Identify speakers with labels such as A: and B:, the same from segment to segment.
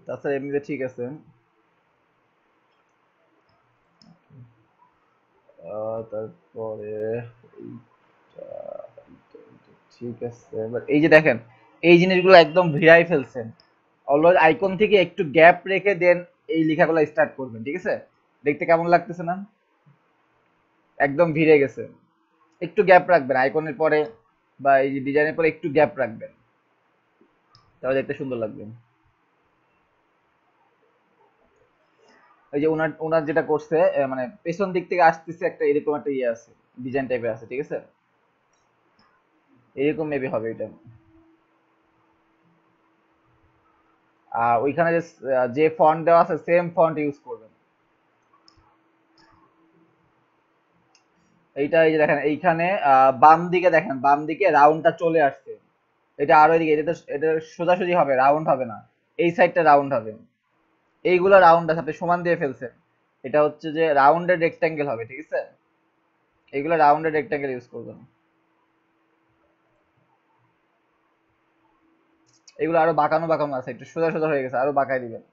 A: তাছাড়া এমনিতে ঠিক আছে। তারপরে এইটা, ঠিক আছে, বাট এই যে দেখেন, এই জিনিসগুলো একদম ভিড়াই ফেলছেন। অলওয়েজ আইকন থেকে একটু গ্যাপ রেখে দেন এই লেখাগুলো স্টার্ট করবেন, ঠিক আছে? দেখতে কেমন লাগতেছে না? একদম ভিড়ে গেছে। একটু গ্যাপ রাখবেন আইকনের পরে বা এই যে ডিজাইনের পরে একটু গ্যাপ রাখবেন, তাহলে দেখতে সুন্দর লাগবে। এই যে ওনার ওনার যেটা করছে, মানে পেছন দিক থেকে আসতেছে একটা এরকম একটা ইয়ে আছে, ডিজাইন টাইপের আছে, ঠিক আছে? এরকম মেবি হবে এটা। আর ওইখানে যে যে ফন্ট দেওয়া আছে সেম ফন্ট ইউজ করবেন। এইটা এই যে দেখেন এইখানে বাম দিকে দেখেন, বাম দিকে রাউন্ডটা চলে আসছে। এটা আরো এদিকে, এটা সোজাসুজি হবে, রাউন্ড হবে না। এই সাইডটা রাউন্ড হবে। এইগুলো রাউন্ড আছে, আপনি সমান দিয়ে ফেলছেন। এটা হচ্ছে যে রাউন্ডেড রেক্টাঙ্গেল হবে, ঠিক আছে? এইগুলো রাউন্ডেড রেক্টাঙ্গেল ইউজ করবেন। এগুলো আরো বাঁকানো বাঁকানো আছে, একটু সোজা সোজা হয়ে গেছে, আরো বাঁকায় দিবেন।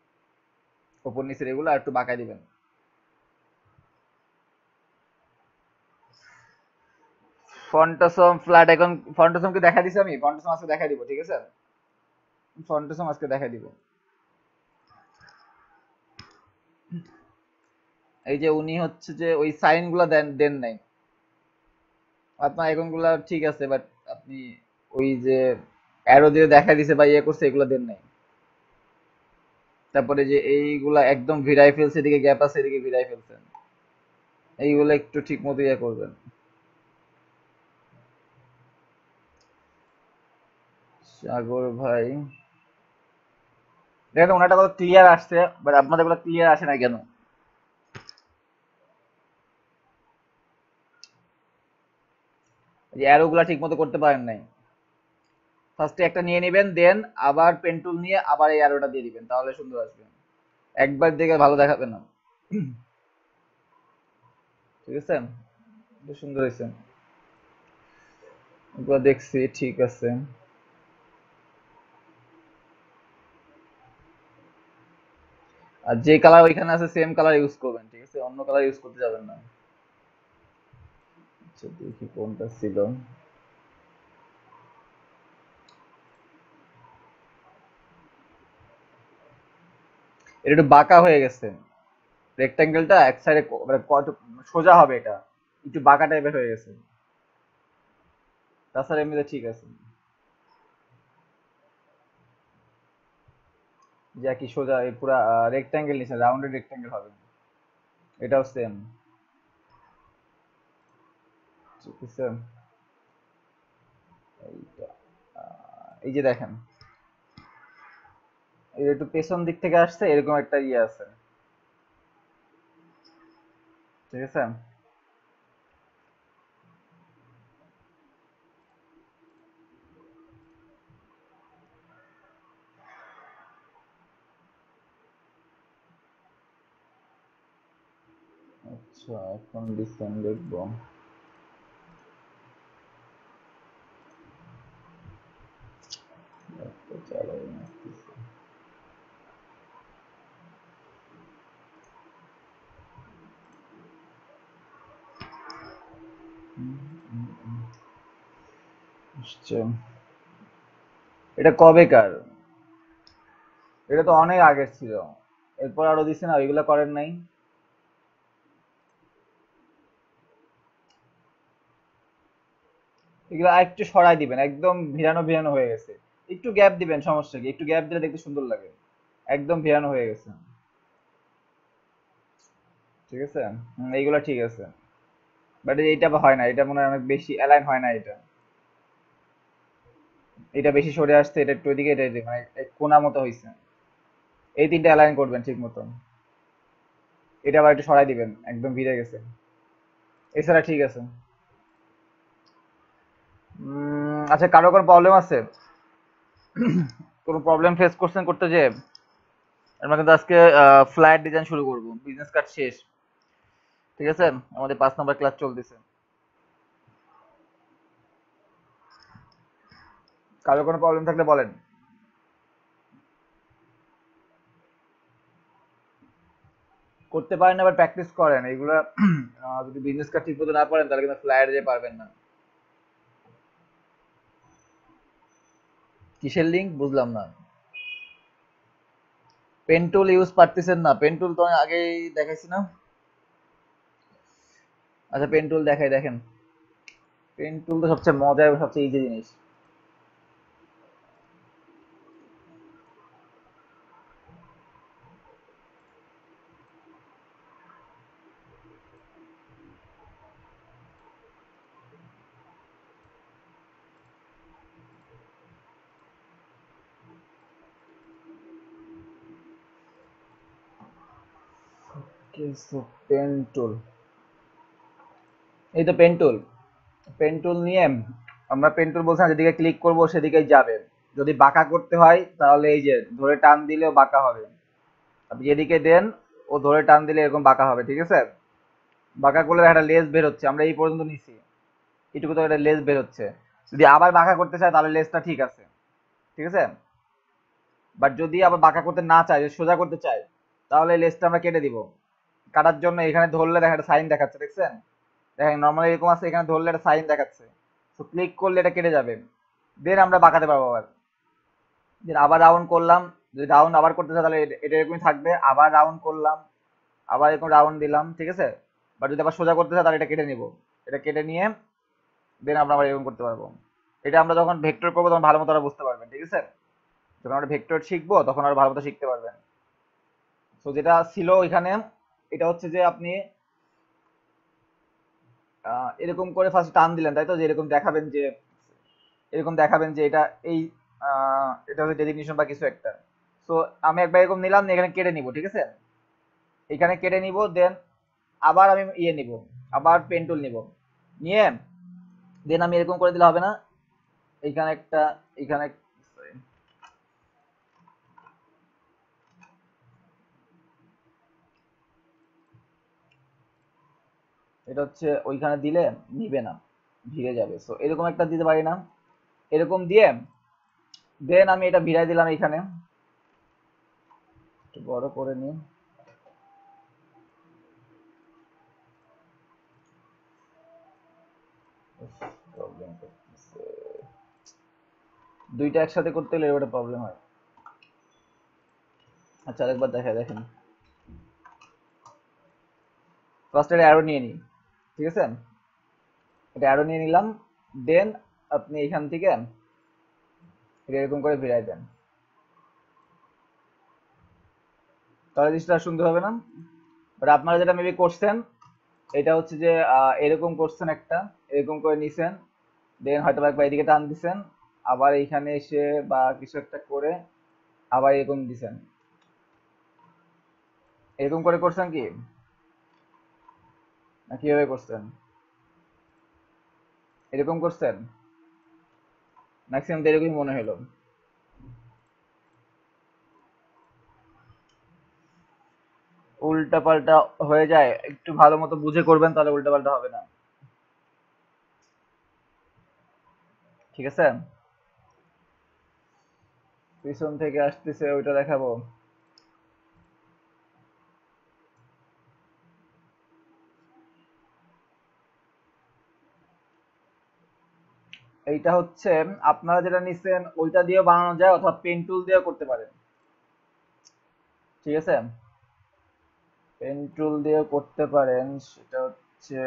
A: উপর নিচের এগুলো আর একটু বাঁকায় দিবেন। ফন্টাসম ফ্ল্যাট এখন, ফন্টাসমকে দেখা দিছি আমি, ফন্টাসম আজকে দেখা দিব, ঠিক আছে? ফন্টাসম আজকে দেখা দিব। এই যে উনি হচ্ছে যে ওই সাইন গুলা দেন দেন নাই। আপনার আইকন গুলা ঠিক আছে, বাট আপনি ওই যে অ্যারো দিয়ে দেখা দিছে বা ইয়ে করছে, এগুলো দেন নাই। তারপরে যে এইগুলা একদম ভিড়াই ফেলছে, এদিকে গ্যাপ আছে, এদিকে ভিড়াই ফেলছেন। এইগুলো একটু ঠিক মতো ইয়ে করবেন। সাগর ভাই, দেখেন ওনারটা কত ক্লিয়ার আসছে, বাট আপনাদের গুলো ক্লিয়ার আসে না কেন? এই যে অ্যারো গুলা ঠিক মতো করতে পারেন নাই। ফার্স্টে একটা নিয়ে নেবেন, দেন আবার পেন টুল নিয়ে আবার এই অ্যারোটা দিয়ে দিবেন, তাহলে সুন্দর আসবে। একবার দেখে ভালো দেখাবে না। ঠিক আছে, এটা সুন্দর হয়েছে। এগুলো দেখছি ঠিক আছে। আর যে কালার ওইখানে আছে সেম কালার ইউজ করবেন, ঠিক আছে? অন্য কালার ইউজ করতে যাবেন না। আচ্ছা দেখি কোনটা ছিল। এটা একটু বাঁকা হয়ে গেছে। রেক্টাঙ্গেলটা এক সাইডে মানে কত সোজা হবে, এটা একটু বাঁকা টাইপের হয়ে গেছে। তাছাড়া এমনিতে ঠিক আছে। যা কি সোজা এই পুরা রেক্টাঙ্গেল নিছে, রাউন্ডেড রেক্টাঙ্গেল হবে। এটাও সেম, ঠিক আছে? এইটা এই যে দেখেন, এই একটু পেছন দিক থেকে আসছে, এরকম একটা ইয়ে আছে, ঠিক আছে? আচ্ছা এখন ডিসেন্ট দেখবো। একটা চালাই নাড়তেছে। আসছে। এটা কবেকার? এটা তো অনেক আগের ছিল। এরপর আরো দিছে না, ওইগুলা করেন নাই? এগুলো আরেকটু সরাই দিবেন, একদম ভিড়ানো ভিড়ানো হয়ে গেছে। একটু গ্যাপ দিবেন, সমস্যা কি? একটু গ্যাপ দিলে দেখতে সুন্দর লাগে। একদম ভিড়ানো হয়ে গেছে, ঠিক আছে? এইগুলা ঠিক আছে, বাট এইটা হয় না, এটা মনে হয় অনেক বেশি অ্যালাইন হয় না এটা। এটা বেশি সরে আসছে, এটা একটু ওইদিকে, এটা এদিকে, মানে এক কোনা মতো হইছে। এই তিনটা অ্যালাইন করবেন ঠিক মতো। এটা আবার একটু সরাই দিবেন, একদম ভিড়ে গেছে। এছাড়া ঠিক আছে। আচ্ছা, কারো কোনো প্রবলেম আছে? কোনো প্রবলেম ফেস করছেন করতে যে? আমরা কিন্তু আজকে ফ্ল্যাট ডিজাইন শুরু করব, বিজনেস কার্ড শেষ, ঠিক আছে? আমাদের 5 নম্বর ক্লাস চলতেছে। কারো কোনো প্রবলেম থাকলে বলেন। করতে পারেন আবার প্র্যাকটিস করেন এগুলা। যদি বিজনেস কার্ড ঠিক মতো না পারেন তাহলে কিন্তু ফ্লায়ার দিয়ে পারবেন না। কিসের লিঙ্ক বুঝলাম না। পেন টুল ইউজ পারতেছেন না? পেন টুল তো আগেই দেখাইছি না। আচ্ছা পেন টুল দেখাই, দেখেন। পেন টুল তো সবচেয়ে মজা এবং সবচেয়ে ইজি জিনিস। পেন টুল, এই তো পেন টুল। পেন টুল নিয়ে আমরা পেন টুল বলছিলাম যেদিকে ক্লিক করব সেদিকেই যাবে। যদি বাঁকা করতে হয় তাহলে এই যে ধরে টান দিলেও বাঁকা হবে। আপনি যেদিকে দেন ও ধরে টান দিলে এরকম বাঁকা হবে, ঠিক আছে? বাঁকা করলে একটা লেজ বের হচ্ছে, আমরা এই পর্যন্ত নিছি, এটুকু তো একটা লেজ বের হচ্ছে। যদি আবার বাঁকা করতে চায় তাহলে লেজটা ঠিক আছে, ঠিক আছে? বাট যদি আবার বাঁকা করতে না চায়, যদি সোজা করতে চায়, তাহলে লেজটা আমরা কেটে দিব। কাটার জন্য এখানে ধরলে দেখা একটা সাইন দেখাচ্ছে, দেখছেন? দেখেন নর্মালি এরকম আছে, এখানে ধরলে একটা সাইন দেখাচ্ছে। তো ক্লিক করলে এটা কেটে যাবে। দেন আমরা বাঁকাতে পারবো আবার। দেন আবার রাউন্ড করলাম, যদি রাউন্ড আবার করতে চাই তাহলে এটা এরকমই থাকবে। আবার রাউন্ড করলাম, আবার এরকম রাউন্ড দিলাম, ঠিক আছে? বাট যদি আবার সোজা করতে চাই তাহলে এটা কেটে নিব। এটা কেটে নিয়ে দেন আমরা আবার এরকম করতে পারবো। এটা আমরা যখন ভেক্টর করবো তখন ভালো মতো বুঝতে পারবেন, ঠিক আছে? যখন আমরা ভেক্টর শিখবো তখন আর ভালো মতো শিখতে পারবেন। তো যেটা ছিল এখানে, এটা হচ্ছে যে আপনি এরকম করে ফার্স্ট টান দিলেন, তাই তো? যে এরকম দেখাবেন যে, এরকম দেখাবেন যে এটা এই এটা হচ্ছে ডেজিগনেশন বা কিছু একটা। সো আমি একবার এরকম নিলাম, নিয়ে এখানে কেটে নিব, ঠিক আছে? এখানে কেটে নিব, দেন আবার আমি ইয়ে নিব, আবার পেন টুল নিব, নিয়ে দেন আমি এরকম করে দিলে হবে না। এইখানে একটা, এখানে sorry, এটা হচ্ছে ওইখানে দিলে নিবে না, ভিড়ে যাবে। সো এরকম একটা দিতে পারি না? এরকম দিয়ে দেন আমি এটা ভিড়াই দিলাম এখানে, একটু বড় করে নিই। প্রবলেম করতেছে, দুইটা একসাথে করতে গেলে এবার প্রবলেম হয়। আচ্ছা আরেকবার দেখাই, দেখেন। ফার্স্ট এটা অ্যারো নিয়ে নিই, ঠিক আছে? এটা অ্যারো নিয়ে নিলাম, দেন আপনি এখান থেকে এটা এরকম করে ভিড়াই দেন, তাহলে জিনিসটা সুন্দর হবে না? বাট আপনারা যেটা মেবি করছেন, এটা হচ্ছে যে এরকম করছেন একটা, এরকম করে নিছেন, দেন হয়তো বা একবার এদিকে টান দিছেন, আবার এইখানে এসে বা কিছু একটা করে আবার এরকম দিছেন। এরকম করে করছেন কি, না কিভাবে করছেন? এরকম করছেন? ম্যাক্সিমাম তো এরকমই মনে হলো। উল্টা পাল্টা হয়ে যায়, একটু ভালো মতো বুঝে করবেন তাহলে উল্টা পাল্টা হবে না, ঠিক আছে? পিছন থেকে আসতেছে ওইটা দেখাবো। এইটা হচ্ছে আপনারা যেটা নিছেন ওইটা দিয়েও বানানো যায়, অথবা পেন টুল দিয়েও করতে পারেন, ঠিক আছে? পেন টুল দিয়েও করতে পারেন, সেটা হচ্ছে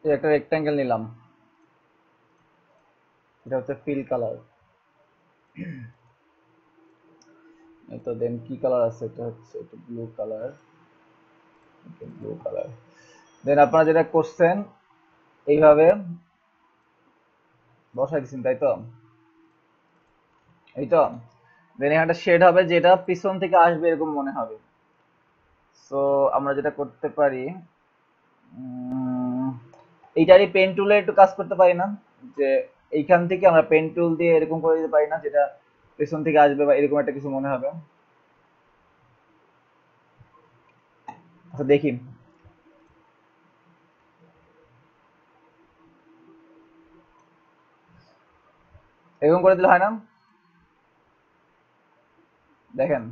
A: এই একটা রেক্টাঙ্গেল নিলাম, এটা হচ্ছে ফিল কালার। এই তো দেন কি কালার আছে, এটা হচ্ছে এটা ব্লু কালার, ব্লু কালার। দেন আপনারা যেটা করছেন এইভাবে বসাই দিচ্ছেন, তাই তো? এই তো। দেন এখানে একটা শেড হবে যেটা পিছন থেকে আসবে এরকম মনে হবে। সো আমরা যেটা করতে পারি, উম, এইটারই পেন টুলে একটু কাজ করতে পারি না? যে এইখান থেকে আমরা পেন টুল দিয়ে এরকম করে দিতে পারি না, যেটা পেছন থেকে আসবে বা এরকম একটা কিছু মনে হবে। আচ্ছা দেখি এরকম করে দিলে হয় না, দেখেন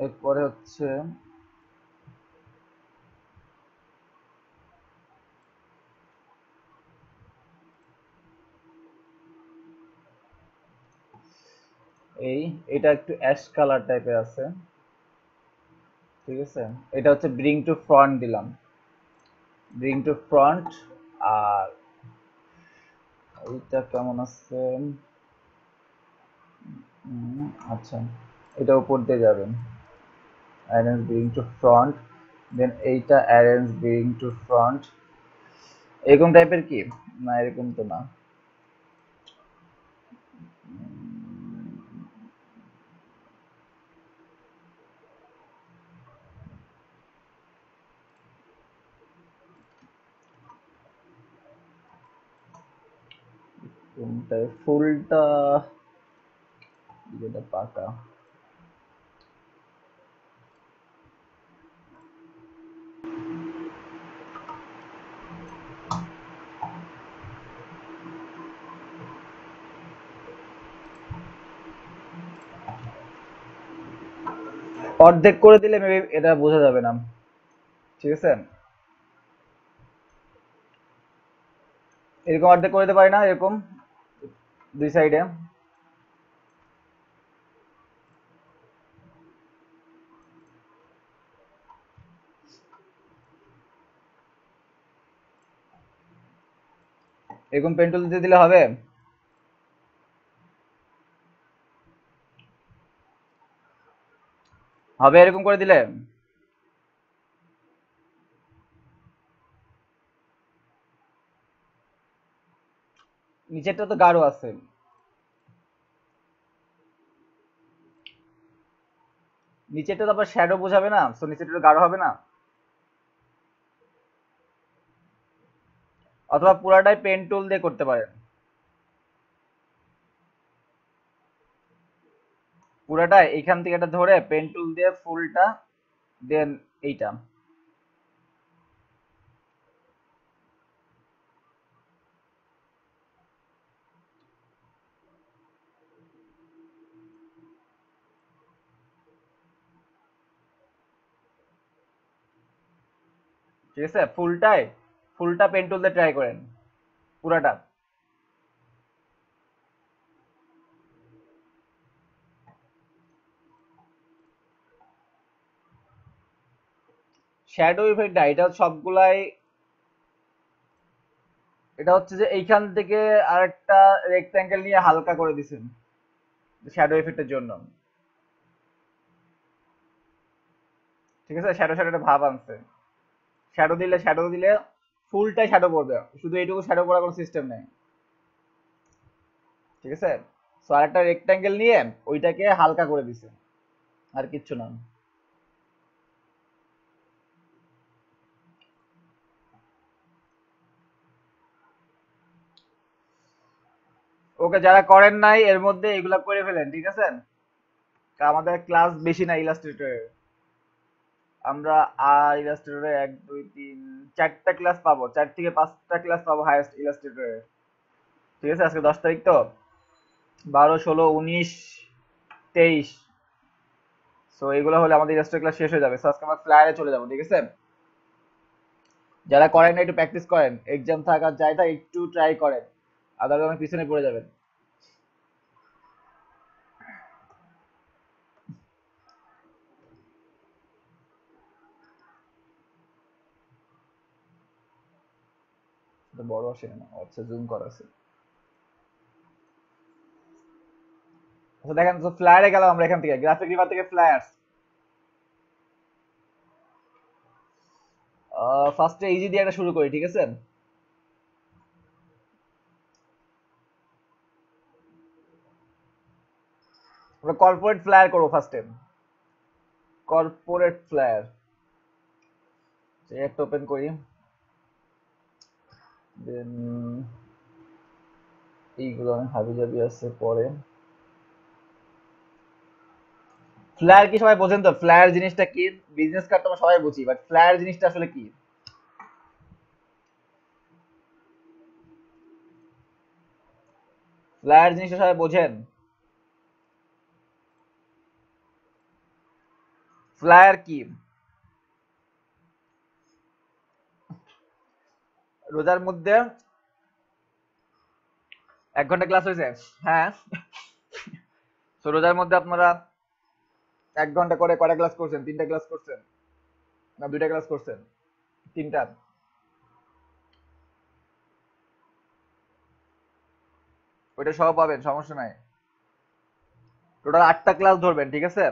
A: এরপরে হচ্ছে এটা একটু অ্যাশ কালার টাইপের আছে, ঠিক আছে। এটা হচ্ছে ব্রিং টু ফ্রন্ট দিলাম, ব্রিং টু ফ্রন্ট। আর এইটা কেমন আছে, আচ্ছা এটা উপর দিয়ে যাবেন, অ্যারেঞ্জ ব্রিং টু ফ্রন্ট, দেন এইটা অ্যারেঞ্জ ব্রিং টু ফ্রন্ট, এরকম টাইপের কি, না এরকম তো না, কোনটায় ফুলটা, যেটা পাকা, অর্ধেক করে দিলে মেবি এটা বোঝা যাবে না, ঠিক আছে। এরকম অর্ধেক করে দিতে পারি না, এরকম দুই সাইডে, এরকম পেন্টুল দিয়ে দিলে হবে, হবে এরকম করে দিলে। নিচেরটা তো গাঢ় আছে, নিচেরটা তো আবার শ্যাডো বোঝাবে না, তো নিচেরটা তো গাঢ় হবে না, অথবা পুরাটাই পেন টুল দিয়ে করতে পারেন, পুরাটাই এইখান থেকে এটা ধরে পেন টুল দিয়ে ফুলটা, দেন এইটা, ঠিক আছে। ফুলটা পেন টুল দিয়ে ট্রাই করেন, পুরাটা। শ্যাডো ইফেক্ট না, এটা সবগুলাই, এটা হচ্ছে যে এইখান থেকে আরেকটা রেক্ট্যাঙ্গেল নিয়ে হালকা করে দিছেন শ্যাডো ইফেক্টের জন্য, ঠিক আছে। শ্যাডো শ্যাডো একটা ভাব আনছে, শ্যাডো দিলে ফুলটাই শ্যাডো পড়বে, শুধু এইটুকু শ্যাডো পড়ার কোনো সিস্টেম নেই, ঠিক আছে। সো আরেকটা রেক্ট্যাঙ্গেল নিয়ে ওইটাকে হালকা করে দিছে, আর কিচ্ছু না। ওকে, যারা করেন নাই এর মধ্যে এগুলা করে ফেলেন, ঠিক আছে। আমাদের ক্লাস বেশি না ইলাস্ট্রেটরে, আমরা আর ইলাস্ট্রেটরে 1 2 3 4টা ক্লাস পাবো, 4 থেকে 5টা ক্লাস পাবো হাইয়েস্ট ইলাস্ট্রেটরে, ঠিক আছে। আজকে 10 তারিখ তো, 12 16 19 23, সো এগুলো হলে আমাদের ইলাস্ট্রেটর ক্লাস শেষ হয়ে যাবে, সো আজকে আমরা ফ্লায়ারে চলে যাবো, ঠিক আছে। যারা করেন না একটু প্র্যাকটিস করেন, এক্সাম থাকা যাই থাক একটু ট্রাই করেন, আদারওয়াইজ অনেক পিছনে পড়ে যাবেন। এটা বড় আসে না, আচ্ছা জুম করা আছে। আচ্ছা দেখেন, তো ফ্লায়ারে গেলাম আমরা, এখান থেকে গ্রাফিক রিভার থেকে ফ্লায়ার, ফার্স্টে ইজি দিয়ে একটা শুরু করি, ঠিক আছে। আমরা কর্পোরেট ফ্লায়ার করবো ফার্স্টে, কর্পোরেট ফ্লায়ার, একটা ওপেন করি, দেন এইগুলো অনেক হাবি জাবি আছে পরে, ফ্লায়ার কি সবাই বোঝেন তো? ফ্লায়ার জিনিসটা কি? বিজনেস কার্ড তো আমরা সবাই বুঝি, বাট ফ্লায়ার জিনিসটা আসলে কি? ফ্লায়ার জিনিসটা সবাই বোঝেন? ফ্লায়ার কি? রোজার মধ্যে 1 ঘন্টা ক্লাস হয়েছে? হ্যাঁ। তো রোজার মধ্যে আপনারা 1 ঘন্টা করে কয়টা ক্লাস করছেন? 3টা ক্লাস করছেন না 2টা ক্লাস করছেন? 3টা। ওইটা সহ পাবেন, সমস্যা নাই। টোটাল 8টা ক্লাস ধরবেন, ঠিক আছে?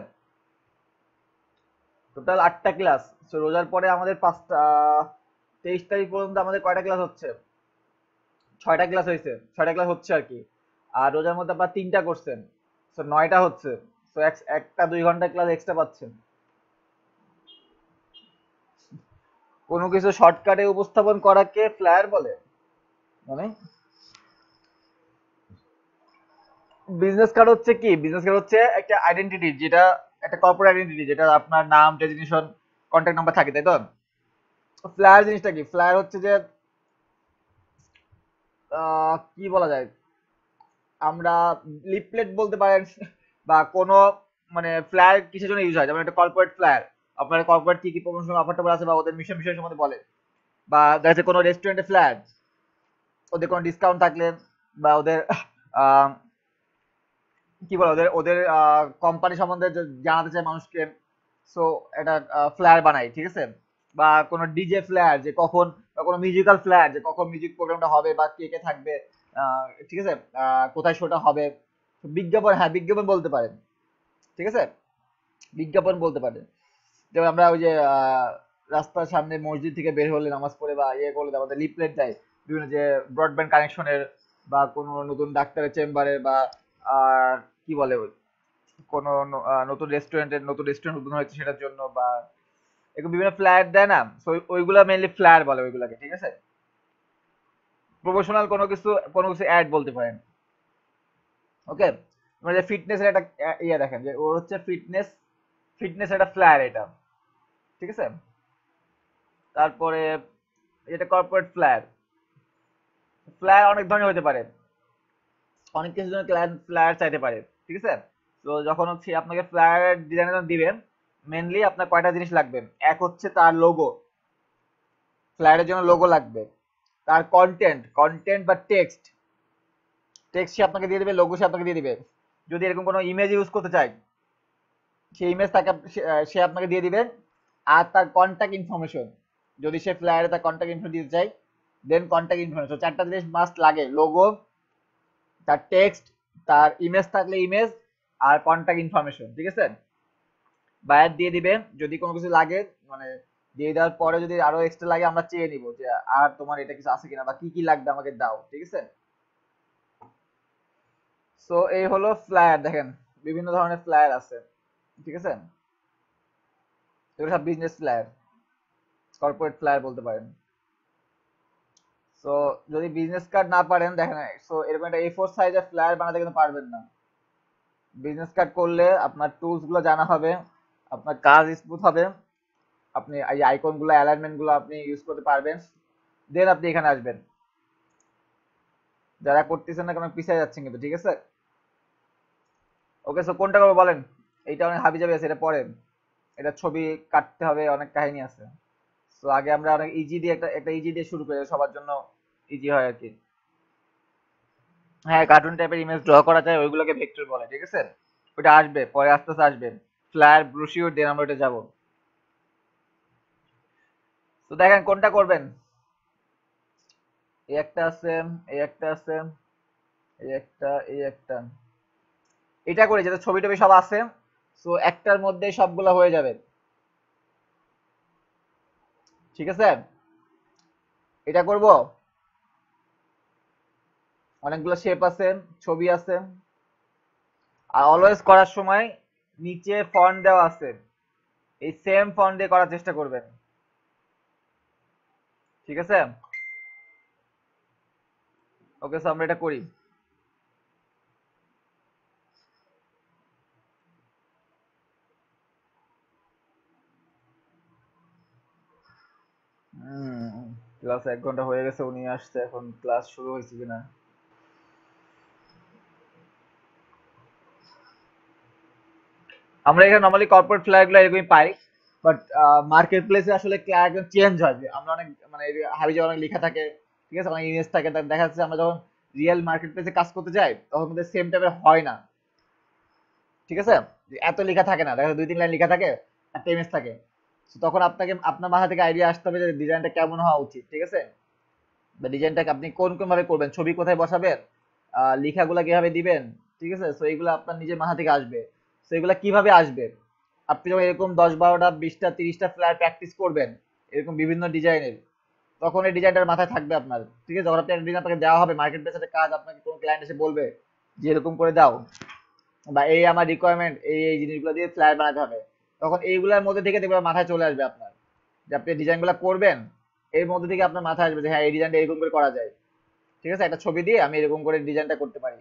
A: টোটাল 8টা ক্লাস। তো রোজার পরে আমাদের 5টা, 23 তারিখ পর্যন্ত আমাদের কয়টা ক্লাস হচ্ছে? 6টা ক্লাস হয়েছে, 6টা ক্লাস হচ্ছে আর কি। আর রোজার মধ্যে আপনার 3টা করছেন, তো 9টা হচ্ছে। তো একটা 2 ঘন্টা ক্লাস এক্সট্রা পাচ্ছেন। কোনো কিছু শর্টকাটে উপস্থাপন করাকে ফ্লায়ার বলে? মানে বিজনেস কার্ড হচ্ছে কি? বিজনেস কার্ড হচ্ছে একটা আইডেন্টিটি, যেটা একটা কর্পোরেট আইডেন্টিটি, যেটা আপনার নাম, ডেজিগনেশন, কন্ট্যাক্ট নাম্বার থাকে, তাই তো? ফ্লায়ার জিনিসটা কি? ফ্লায়ার হচ্ছে যে কি বলা যায়, আমরা লিফলেট বলতে পারেন বা কোনো, মানে ফ্লায়ার কিসের জন্য ইউজ হয়, যেমন একটা কর্পোরেট ফ্লায়ার, আপনার কর্পোরেট কি কি প্রমোশনাল অফার টফার আছে বা ওদের মিশন বিষয় সম্বন্ধে বলে, বা দেখা যাচ্ছে কোনো রেস্টুরেন্টের ফ্লায়ার, ওদের কোনো ডিসকাউন্ট থাকলে, বা ওদের আহ, কি বলে, ওদের ওদের কোম্পানি সম্বন্ধে জানাতে চায় মানুষকে, সো এটা ফ্লায়ার বানাই, ঠিক আছে? বা কোনো ডিজে ফ্লায়ার, যে কখন, বা কোনো মিউজিক্যাল ফ্লায়ার, যে কখন মিউজিক প্রোগ্রামটা হবে বা কে কে থাকবে, ঠিক আছে, কোথায় শোটা হবে। বিজ্ঞাপন, হ্যাঁ বিজ্ঞাপন বলতে পারেন, ঠিক আছে, বিজ্ঞাপন বলতে পারেন। যেমন আমরা ওই যে রাস্তার সামনে মসজিদ থেকে বের হলে নামাজ পড়ে বা ইয়ে করলে আমাদের লিফলেট দেয় বিভিন্ন, যে ব্রডব্যান্ড কানেকশনের, বা কোনো নতুন ডাক্তারের চেম্বারের, বা আর কি বলে ওই কোনো নতুন রেস্টুরেন্ট উদ্বোধন হয়েছে সেটার জন্য, বা এরকম বিভিন্ন ফ্ল্যাট দেয় না, তো ওইগুলা মেইনলি ফ্ল্যাট বলে ওইগুলাকে, ঠিক আছে? প্রমোশনাল কোনো কিছু অ্যাড বলতে পারেন। ওকে, মানে ফিটনেস এর একটা ইয়ে দেখেন, যে ওর হচ্ছে ফিটনেস একটা ফ্ল্যাট এটা, ঠিক আছে? তারপরে এটা কর্পোরেট ফ্ল্যাট। ফ্ল্যাট অনেক ধরনের হতে পারে, অনেক কিছু জন্য ক্লায়েন্ট ফ্ল্যাট চাইতে পারে, ঠিক আছে? তো যখন হচ্ছে আপনাকে ফ্ল্যাট ডিজাইন দিবেন, মেনলি আপনার কয়টা জিনিস লাগবে। এক হচ্ছে তার লোগো, ফ্ল্যাটের জন্য লোগো লাগবে। তার কন্টেন্ট বা টেক্সট সে আপনাকে দিয়ে দিবে, লোগো সে আপনাকে দিয়ে দিবে। যদি এরকম কোনো ইমেজ ইউজ করতে চায়, সেই ইমেজ তাকে সে আপনাকে দিয়ে দিবে। আর তার কন্ট্যাক্ট ইনফরমেশন, যদি সে ফ্ল্যাটে তার কন্ট্যাক্ট ইনফরমেশন দিতে চায়, দেন কন্ট্যাক্ট ইনফরমেশন। 4টা জিনিস মাস্ট লাগে: লোগো, তার টেক্সট, তার ইমেজ থাকলে ইমেজ, আর কন্ট্যাক্ট ইনফরমেশন, ঠিক আছে? বায়ার দিয়ে দিবে। যদি কোনো কিছু লাগে, মানে দিয়ে দেওয়ার পরে যদি আরো এক্সট্রা লাগে, আমরা চেয়ে নিব যে আর তোমার এটা কিছু আছে কিনা, বা কি কি লাগবে আমাকে দাও, ঠিক আছে? সো এই হলো ফ্লায়ার। দেখেন বিভিন্ন ধরনের ফ্লায়ার আছে, ঠিক আছে? এগুলো সব বিজনেস ফ্লায়ার, কর্পোরেট ফ্লায়ার বলতে পারেন। সো যদি বিজনেস কার্ড না পারেন, দেখেন, সো এরকম একটা A4 সাইজের ফ্লায়ার বানাতে কিন্তু পারবেন না। বিজনেস কার্ড করলে আপনার টুলস গুলো জানা হবে, আপনার কাজ স্মুথ হবে, আপনি এই আইকন গুলো, অ্যালাইনমেন্ট গুলো আপনি ইউজ করতে পারবেন, দেন আপনি এখানে আসবেন। যারা করতেছেন না কেন পিছিয়ে যাচ্ছেন কিন্তু, ঠিক আছে? ওকে, সো কোনটা করবো বলেন? এইটা অনেক হাবিজাবি আছে, এটা পরে, এটা ছবি কাটতে হবে, অনেক কাহিনী আছে। তো আগে আমরা অনেক ইজি দিয়ে একটা ইজি দিয়ে শুরু করি, সবার জন্য ইজি হয় আর কি। হ্যাঁ, কার্টুন টাইপের ইমেজ ড্র করা যায়, ওইগুলোকে ভেক্টর বলে, ঠিক আছে? ওটা আসবে পরে, আস্তে আস্তে আসবে। ফ্লায়ার, ব্রুশিওর, দেন আমরা ওটা যাবো। তো দেখেন কোনটা করবেন। এই একটা আছে, এই একটা আছে, এই একটা। এটা করে যাতে ছবি টবি সব আছে, তো একটার মধ্যে সবগুলা হয়ে যাবে, ঠিক আছে? এটা করব। অনেকগুলো শেপ আছে, ছবি আছে। আর অলওয়েজ করার সময় নিচে ফন্ট দেওয়া আছে, এই সেম ফন্ট দিয়ে করার চেষ্টা করবেন, ঠিক আছে? ওকে, সো আমরা এটা করি। ক্লাস 1 ঘন্টা হয়ে গেছে, উনি আসছে, এখন ক্লাস শুরু হয়েছে কিনা। আমরা এখানে নর্মালি কর্পোরেট ফ্লায়ার গুলো এরকমই পাই, বাট মার্কেট প্লেসে আসলে ফ্লায়ার চেঞ্জ হয়। আমরা অনেক মানে হাবি যে অনেক লেখা থাকে, ঠিক আছে, অনেক ইমেজ থাকে, দেখা যাচ্ছে আমরা যখন রিয়েল মার্কেট প্লেসে কাজ করতে যাই তখন কিন্তু সেম টাইপের হয় না, ঠিক আছে। এত লেখা থাকে না, দেখা যাচ্ছে 2-3 লাইন লেখা থাকে, একটা ইমেজ থাকে। So তখন আপনাকে আপনার মাথা থেকে আইডিয়া আসতে হবে যে ডিজাইনটা কেমন হওয়া উচিত, ঠিক আছে, বা ডিজাইনটাকে আপনি কোন কোন ভাবে করবেন, ছবি কোথায় বসাবেন, লেখাগুলা কিভাবে দিবেন, ঠিক আছে। সো এইগুলো আপনার নিজের মাথা থেকে আসবে। সো এগুলা কিভাবে আসবে, আপনি যখন এরকম 10-12টা 20টা 30টা ফ্লায়ার প্র্যাকটিস করবেন এরকম বিভিন্ন ডিজাইনের, তখন এই ডিজাইনটার মাথায় থাকবে আপনার, ঠিক আছে। যখন আপনি একটা ডিজাইন আপনাকে দেওয়া হবে মার্কেট প্লেসে একটা কাজ, আপনাকে কোনো ক্লায়েন্ট এসে বলবে যে এরকম করে দাও, বা এই আমার রিকোয়ারমেন্ট, এই জিনিসগুলো দিয়ে ফ্লায়ার বানাতে হবে, তখন এইগুলোর মধ্যে থেকে দেখবেন মাথায় চলে আসবে আপনার, যে আপনি ডিজাইনগুলো করবেন, এর মধ্যে থেকে আপনার মাথায় আসবে যে হ্যাঁ এই ডিজাইনটা এরকম করে করা যায়, ঠিক আছে, একটা ছবি দিয়ে আমি এরকম করে ডিজাইনটা করতে পারি,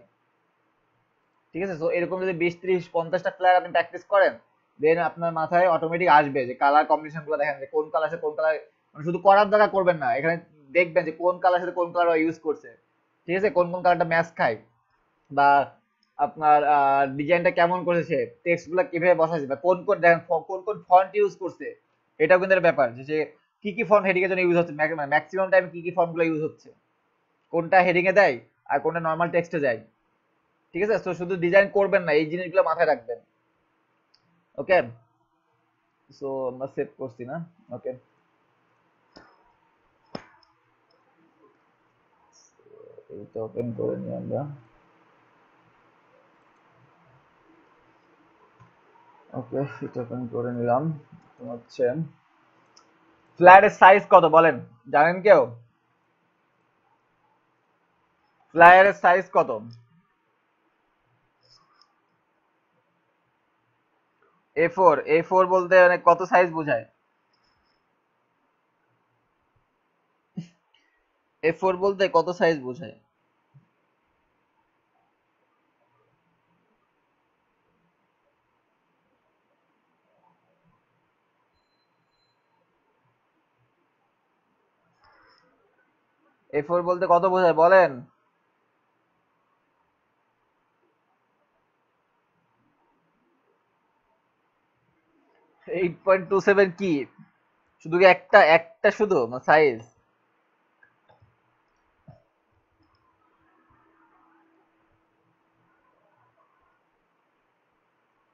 A: ঠিক আছে। তো এরকম যদি 20-30-50টা ফ্লায়ার আপনি প্র্যাকটিস করেন, দেন আপনার মাথায় অটোমেটিক আসবে যে কালার কম্বিনেশন গুলো দেখেন, যে কোন কালার সাথে কোন কালার, মানে শুধু করার দ্বারা করবেন না, এখানে দেখবেন যে কোন কালার সাথে কোন কালার ইউজ করছে, ঠিক আছে, কোন কোন কালারটা ম্যাচ খায়, বা আপনার ডিজাইনটা কেমন করেছে, টেক্সট গুলা কিভাবে বসাচ্ছে, বা কোন কোন দেখেন কোন কোন ফন্ট ইউজ করছে, এটাও কিন্তু একটা ব্যাপার, যে কি কি ফন্ট হেডিং এর জন্য ইউজ হচ্ছে, ম্যাক্সিমাম টাইম কি কি ফন্ট গুলো ইউজ হচ্ছে, কোনটা হেডিং এ দেয় আর কোনটা নর্মাল টেক্সটে যায়, ঠিক আছে। তো শুধু ডিজাইন করবেন না, এই জিনিসগুলো মাথায় রাখবেন। ওকে, সো আমরা সেভ করছি না। ওকে, এইটা ওপেন করে নিই আমরা। ওকে, এটা ওপেন করে নিলাম। তো হচ্ছে ফ্ল্যাটের সাইজ কত বলেন, জানেন কেউ? ফ্লায়ারের সাইজ কত? A4 বলতে মানে কত সাইজ বোঝায়? A4 বলতে কত সাইজ বোঝায়? A4 বলতে কত বোঝায় বলেন? 8.27 কি? শুধু কি একটা একটা শুধু সাইজ?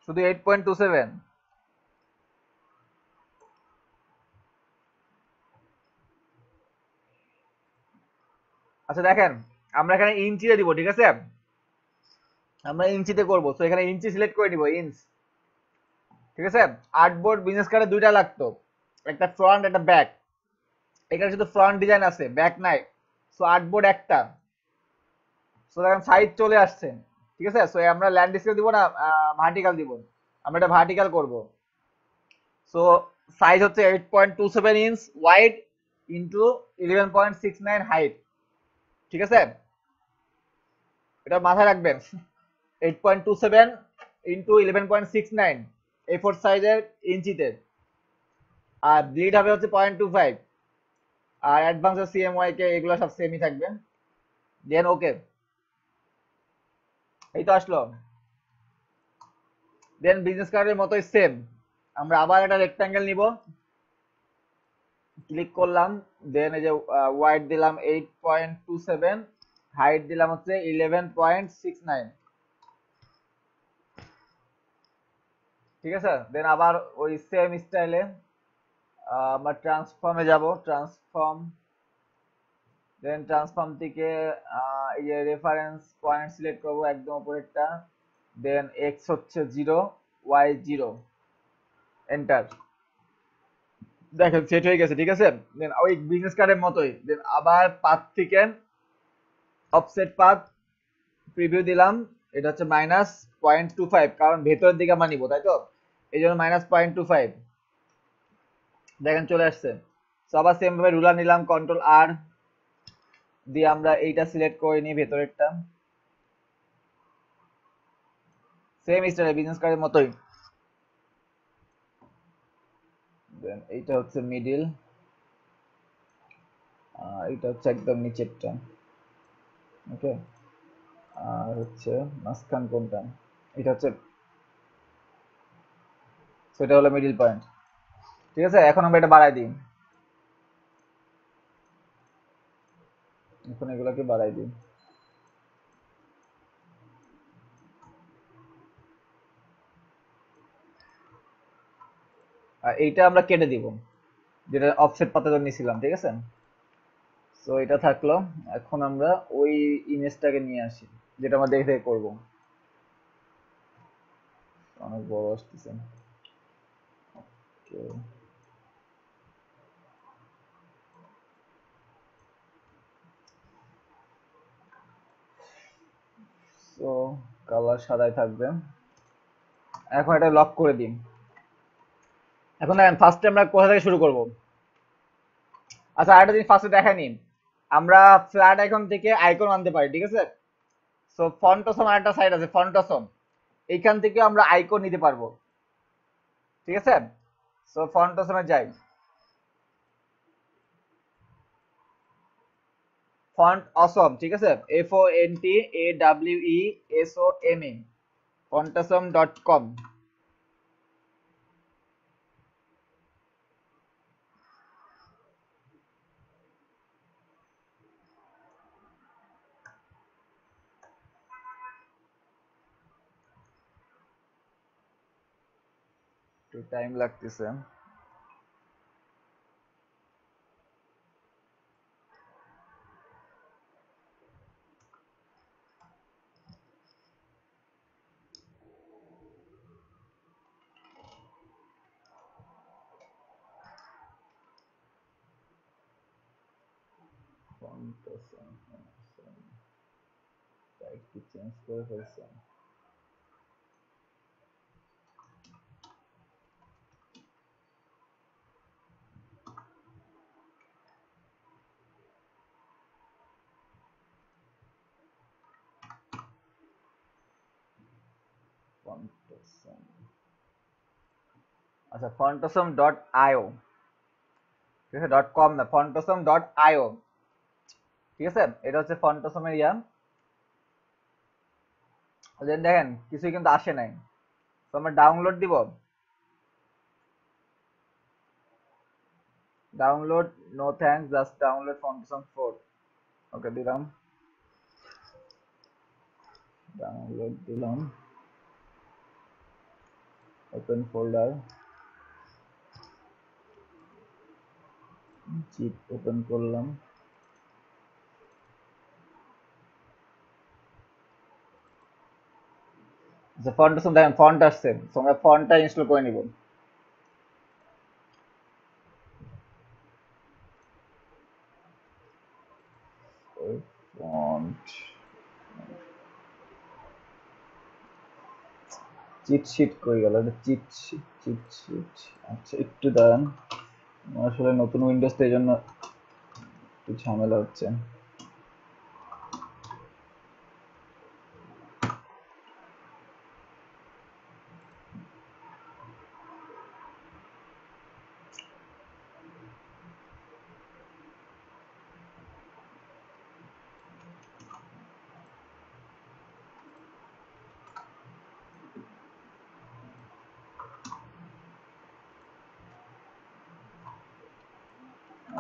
A: শুধু 8.27? আচ্ছা দেখেন, আমরা এখানে ইঞ্চিতে দিব, ঠিক আছে, আমরা ইঞ্চিতে করবো, তো এখানে ইঞ্চি সিলেক্ট করে দিব, ইঞ্চ, ঠিক আছে। আর্টবোর্ড বিজনেস কার্ডে দুইটা লাগতো, একটা ফ্রন্ট একটা ব্যাক, এখানে শুধু ফ্রন্ট ডিজাইন আছে, ব্যাক নাই। সো আর্টবোর্ড একটা, সো দেখেন সাইজ চলে আসছে, ঠিক আছে। সো আমরা ল্যান্ডস্কেপ দিব না ভার্টিক্যাল দিব, আমরা এটা ভার্টিক্যাল করব। সো সাইজ হচ্ছে 8.27 ইঞ্চ ওয়াইড ইন্টু 11.69 হাইট, ঠিক আছে, এটা মাথায় রাখবেন। 8.27 ইন্টু 11.69 A4 সাইজের ইঞ্চিতে, আর ব্লিড হবে হচ্ছে 0.25, আর অ্যাডভান্স সিএমওয়াই কে এগুলো সব সেমই থাকবে। দেন ওকে, এই তো আসলো। দেন বিজনেস কার্ডের মতোই সেম, আমরা আবার একটা রেক্টাঙ্গেল নিব, ক্লিক করলাম, দেন এই যে ওয়াইড দিলাম 8.27, হাইট দিলাম হচ্ছে 11.69, ঠিক আছে। দেন আবার ওই সেম স্টাইলে আমরা ট্রান্সফর্মে যাব, ট্রান্সফর্ম, দেন ট্রান্সফর্ম থেকে এই যে রেফারেন্স পয়েন্ট সিলেক্ট করব একদম উপরেরটা, দেন এক্স হচ্ছে 0, ওয়াই 0, এন্টার। দেখেন সেট হয়ে গেছে, ঠিক আছে। দেন ওই বিজনেস কার্ডের মতোই, দেন আবার পাথ থেকে অফসেট পাথ প্রিভিউ দিলাম, এটা হচ্ছে -0.25, কারণ ভেতরের দিকে আমরা নিব, তাই তো, এই জন্য -0.25, দেখেন চলে আসছে। তো আবার সেম ভাবে রুলার নিলাম, কন্ট্রোল আর দিয়ে আমরা এইটা সিলেক্ট করে নিই ভেতরেরটা, সেম স্টাইলে বিজনেস কার্ডের মতোই। দেন এইটা হচ্ছে মিডিল, এটা হচ্ছে একদম নিচেরটা। ওকে, আর হচ্ছে মাঝখান কোনটা, এটা হচ্ছে, সেটা হলো মিডিল পয়েন্ট। ঠিক আছে, এখন আমরা এটা বাড়াই দিই, এখন এগুলোকে বাড়াই দিই। আর এইটা আমরা কেটে দিব, যেটা অফসেট পাতাটা নিয়েছিলাম। ঠিক আছে, তো এটা থাকলো। এখন আমরা ওই ইমেজটাকে নিয়ে আসি, যেটা আমরা দেখে দেখে করবো। অনেক বড় আসতেছে। ওকে, তো কালার সাদাই থাকবে। এখন এটা লক করে দিন। এখন দেখেন ফার্স্টে আমরা কোথা থেকে শুরু করব। আচ্ছা, আরেকটা জিনিস ফার্স্টে দেখাই নিন, আমরা ফ্ল্যাট আইকন থেকে আইকন আনতে পারি। ঠিক আছে, সো ফন্টসম আরেকটা সাইট আছে, ফন্টসম, এইখান থেকে আমরা আইকন নিতে পারবো। ঠিক আছে, সো ফন্টসমে যাই, ফন্ট অসম। ঠিক আছে, FONTAWESOME, ফন্টসম.com। একটু টাইম লাগতেছে। ফন্টসম সাইট কি চেঞ্জ করে ফেলছে। ফন্টসম, আচ্ছা ফন্টসম.io। ঠিক আছে, ডট কম না, ফন্টসম.io। ঠিক আছে, এটা হচ্ছে ফন্টসমের ইয়া। দেন দেখেন কিছুই কিন্তু আসে নাই, তো আমরা ডাউনলোড দিব, download, no thanks, just download Font Awesome 4। Okay দিলাম, ডাউনলোড দিলাম, ওপেন ফোল্ডার, জিপ ওপেন করলাম। আচ্ছা ফন্টসম দেখেন ফন্ট আসছে, তো আমরা ফন্টটা ইনস্টল করে নিব। ওই ফন্ট, চিট শিট কই গেল, এটা চিট শিট, চিট শিট। আচ্ছা একটু দাঁড়ান, আমার আসলে নতুন উইন্ডোজ তো এই জন্য একটু ঝামেলা হচ্ছে।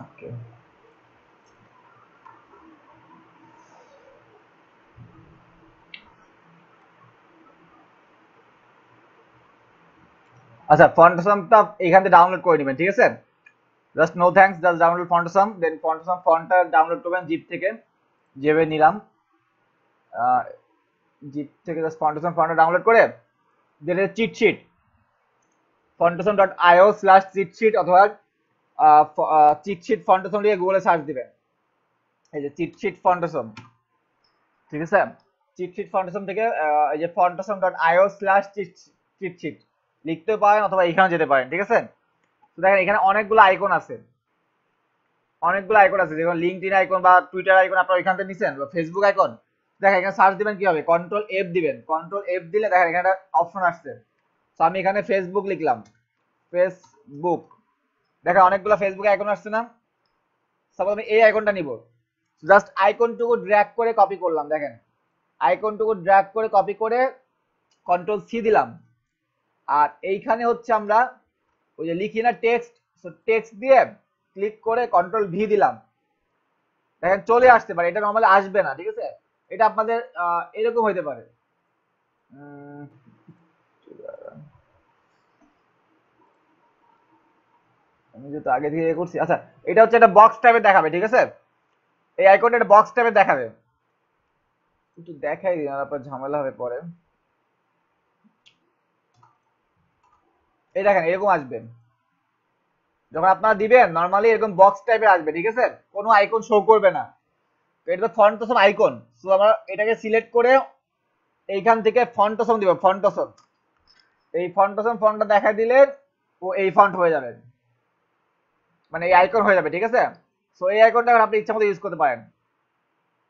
A: ওকে, আচ্ছা ফন্টসমটা এখান থেকে ডাউনলোড করে নেবেন। ঠিক আছে, just no thanks, just download Font Awesome, then Font Awesome ফন্টটা ডাউনলোড করবেন জিপ থেকে, যেভাবে নিলাম, জিপ থেকে জাস্ট ফন্টসম ফন্টটা ডাউনলোড করে দেন চিট শিট, ফন্টসম.io/চিটশিট, অথবা চিটশিট ফন্টসম লিখে গুগলে সার্চ দিবেন, এই যে চিটশিট ফন্টসম। ঠিক আছে, চিটশিট ফন্টসম থেকে এই যে ফন্টসম.io/চিটশিট লিখতে পারেন, অথবা এখানে যেতে পারেন। ঠিক আছে, তো দেখেন এখানে অনেকগুলো আইকন আছে, অনেকগুলো আইকন আছে, যেমন লিঙ্কডইন আইকন বা টুইটার আইকন আপনারা ওইখান থেকে নিছেন, বা ফেসবুক আইকন। দেখেন এখানে সার্চ দিবেন কি হবে, কন্ট্রোল এফ দিবেন, কন্ট্রোল এফ দিলে দেখেন এখানে অপশন আসছে। তো আমি এখানে ফেসবুক লিখলাম, ফেসবুক, দেখেন অনেকগুলো ফেসবুক আইকন আসছে না। সাপোজ আমি এই আইকনটা নিব, জাস্ট আইকনটুকু ড্র্যাগ করে কপি করলাম, দেখেন আইকনটুকু ড্র্যাগ করে কপি করে কন্ট্রোল সি দিলাম, আর এইখানে হচ্ছে আমরা ওই যে লিখি না টেক্সট, টেক্সট দিয়ে ক্লিক করে কন্ট্রোল ভি দিলাম, দেখেন চলে আসতে পারে, এটা নর্মালি আসবে না, ঠিক আছে, এটা আপনাদের এরকম হইতে পারে। আমি যেহেতু আগে থেকে ইয়ে করছি, আচ্ছা এটা হচ্ছে একটা বক্স টাইপের দেখাবে, ঠিক আছে, এই আইকনটা একটা বক্স টাইপের দেখাবে, একটু দেখাই দিন, আর আপনার ঝামেলা হবে পরে। এই দেখেন এরকম আসবে, যখন আপনারা দিবেন নর্মালি এরকম বক্স টাইপের আসবে, ঠিক আছে, কোনো আইকন শো করবে না। তো এটা তো ফন্ট অসম আইকন, সো আমরা এটাকে সিলেক্ট করে এইখান থেকে ফন্ট অসম দিব, ফন্ট অসম, এই ফন্ট অসম ফন্টটা দেখা দিলে ও এই ফন্ট হয়ে যাবে, মানে এই আইকন হয়ে যাবে, ঠিক আছে। সো এই আইকনটা আপনি ইচ্ছা মতো ইউজ করতে পারেন,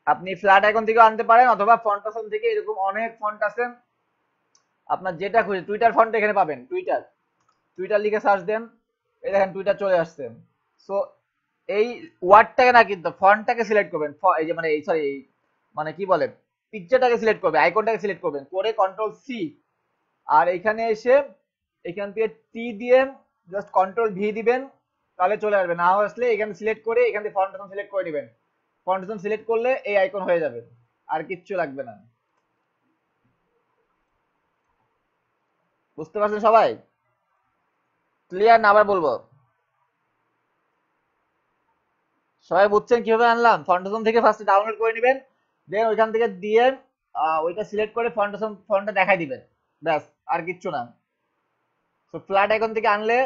A: আপনি ফ্ল্যাট আইকন থেকেও আনতে পারেন, অথবা ফন্ট অসম থেকে এরকম অনেক ফন্ট আছে, আপনার যেটা খুঁজে, টুইটার ফন্ট এখানে পাবেন, টুইটার, টুইটার লিখে সার্চ দেন, এই দেখেন টুইটার চলে আসছে। সো এই ওয়ার্ডটাকে না, কিন্তু ফন্টটাকে সিলেক্ট করবেন, এই যে মানে এই সরি এই মানে কি বলে পিকচারটাকে সিলেক্ট করবেন, আইকনটাকে সিলেক্ট করবেন, করে কন্ট্রোল সি, আর এখানে এসে এখান থেকে টি দিয়ে জাস্ট কন্ট্রোল ভি দিবেন, তাহলে চলে আসবে, না আসলে এখানে সিলেক্ট করে এখান থেকে ফন্ট সিলেক্ট করে দিবেন, ফন্ট সিলেক্ট করলে এই আইকন হয়ে যাবে, আর কিচ্ছু লাগবে না। বুঝতে পারছেন সবাই? ক্লিয়ার না আবার বলবো? সবাই বুঝছেন কিভাবে আনলাম? ফন্টেশন থেকে ফার্স্টে ডাউনলোড করে নেবেন, দেন ওইখান থেকে দিয়ে ওইটা সিলেক্ট করে ফন্টেশন ফন্টটা দেখাই দিবেন, ব্যাস, আর কিচ্ছু না। তো ফ্ল্যাট আইকন থেকে আনলে,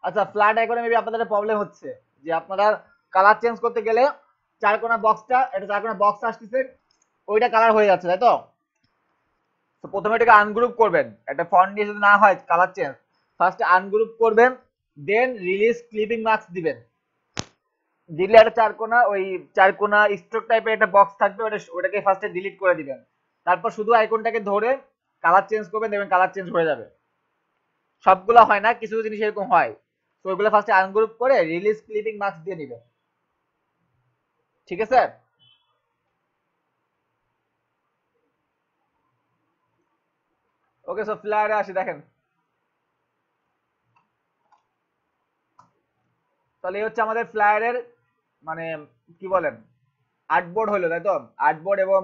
A: আচ্ছা ফ্ল্যাট আইকনে মেবি আপনাদের প্রবলেম হচ্ছে যে আপনারা কালার চেঞ্জ করতে গেলে চারকোনা বক্সটা, এটা চারকোনা বক্স আসতেছে, ওইটা কালার হয়ে যাচ্ছে, তাই তো? তো প্রথমে এটাকে আনগ্রুপ করবেন, একটা ফন্ট দিয়ে যদি না হয় কালার চেঞ্জ, ফার্স্টে আনগ্রুপ করবেন, দেন রিলিজ ক্লিপিং মার্কস দিবেন, দিলে একটা চারকোনা ওই চারকোনা স্ট্রোক টাইপের একটা বক্স থাকবে, ওটাকে ফার্স্টে ডিলিট করে দিবেন, তারপর শুধু আইকনটাকে ধরে কালার চেঞ্জ করবেন, দেখবেন কালার চেঞ্জ হয়ে যাবে। সবগুলো হয় না, কিছু জিনিস এরকম হয়, তো ওইগুলো ফার্স্টে আনগ্রুপ করে রিলিজ ক্লিপিং মার্কস দিয়ে নিবেন, ঠিক আছে। ওকে, সো ফ্লায়ারে আসি, দেখেন তাহলে এই হচ্ছে আমাদের ফ্লায়ারের মানে কি বলেন আর্টবোর্ড হলো, তাই তো, আর্টবোর্ড এবং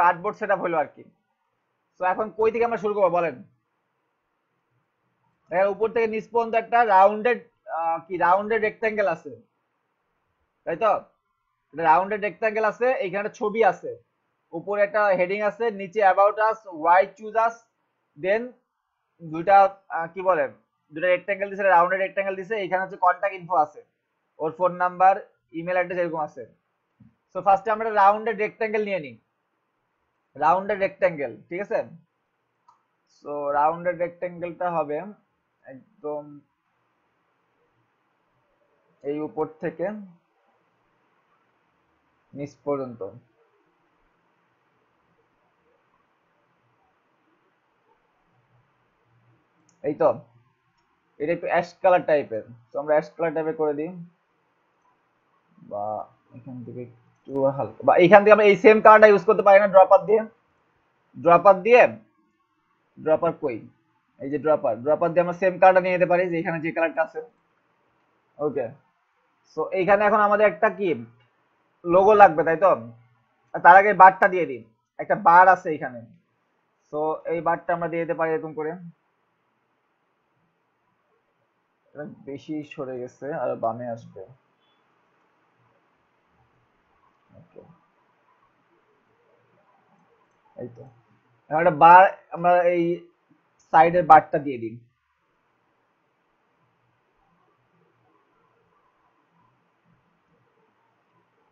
A: আর্টবোর্ড সেট আপ হলো আর কি। তো এখন কই থেকে আমরা শুরু করবো বলেন? উপর থেকে নিচ পর্যন্ত একটা রাউন্ডেড কি রাউন্ডেড রেক্টাঙ্গেল আছে, তাই তো, রাউন্ডেড রেক্টাঙ্গেল আছে, এইখানে একটা ছবি আছে, উপরে একটা হেডিং আছে, নিচে অ্যাবাউট আস, ওয়াই চুজ আস, দেন দুইটা কি বলে দুটা রেক্টাঙ্গেল দিছে, রাউন্ডেড রেক্টাঙ্গেল দিছে, এখানে হচ্ছে কন্টাক্ট ইনফো আছে, ওর ফোন নাম্বার, ইমেল অ্যাড্রেস এরকম আছে। সো ফার্স্টে আমরা রাউন্ডেড রেক্টাঙ্গেল নিয়ে নিই, রাউন্ডেড রেক্টাঙ্গেল, ঠিক আছে। সো রাউন্ডেড রেক্টাঙ্গেলটা হবে একদম এই উপর থেকে নিচ পর্যন্ত, এই তো, এটা একটু অ্যাশ কালার টাইপের, তো আমরা অ্যাশ কালার টাইপের করে দিই, বা এখান থেকে একটু হালকা, বা এখান থেকে আমরা এই সেম কালারটা ইউজ করতে পারি না, ড্রপার দিয়ে, ড্রপার দিয়ে, ড্রপার কই, এই যে ড্রপার, ড্রপার দিয়ে আমরা সেম কালারটা নিয়ে নিতে পারি, যে এখানে যে কালারটা আছে। ওকে, সো এইখানে এখন আমাদের একটা কি লোগো লাগবে, তাই তো, তার আগে বারটা দিয়ে দিই, একটা বার আছে এখানে, তো এই বারটা আমরা দিয়ে দিতে পারি এরকম করে, এটা বেশি সরে গেছে, আর বামে আসবে, ওকে, এই তো, এখন একটা বার আমরা এই সাইডের বারটা দিয়ে দিই,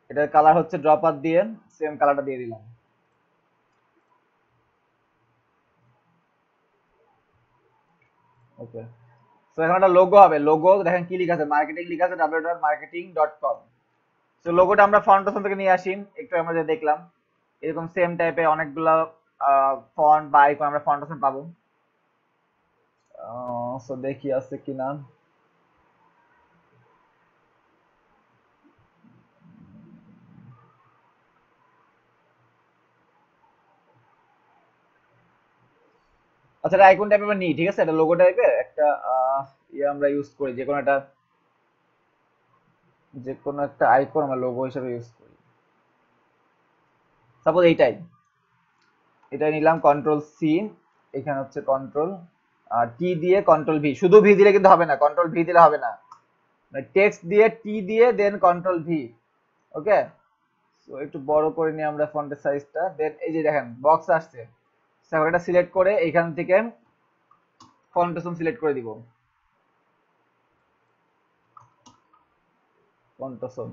A: এটার কালার হচ্ছে ড্রপার দিয়ে সেম কালারটা দিয়ে দিলাম। ওকে, তো এখন একটা লোগো হবে, লোগো দেখেন কি লেখা আছে, মার্কেটিং লেখা আছে, www.marketing.com। তো লোগোটা আমরা ফাউন্ডেশন থেকে নিয়ে আসি, একটু আমরা যে দেখলাম এরকম সেম টাইপের অনেকগুলো ফন্ট বা আইকন আমরা ফাউন্ডেশন পাবো, সো দেখি আছে কিনা। আচ্ছা এটা আইকন টাইপের আমরা নিই, ঠিক আছে, এটা লোগো টাইপের একটা আমরা ইউজ করি, যে কোনো একটা আইকন আমরা লোগো হিসেবে ইউজ করি। সাপোজ এটাই নিলাম, কন্ট্রোল সি, এখানে হচ্ছে কন্ট্রোল টি দিয়ে কন্ট্রোল ভি, শুধু ভি দিলে কিন্তু হবে না, কন্ট্রোল ভি দিলে হবে না, টেক্সট দিয়ে টি দিয়ে দেন কন্ট্রোল ভি। ওকে, তো একটু বড় করে নিই আমরা ফন্টের সাইজটা, দেন এই যে দেখেন বক্স আসছে, এটা সিলেক্ট করে এইখান থেকে ফন্টেশন সিলেক্ট করে দিব, ফন্টেশন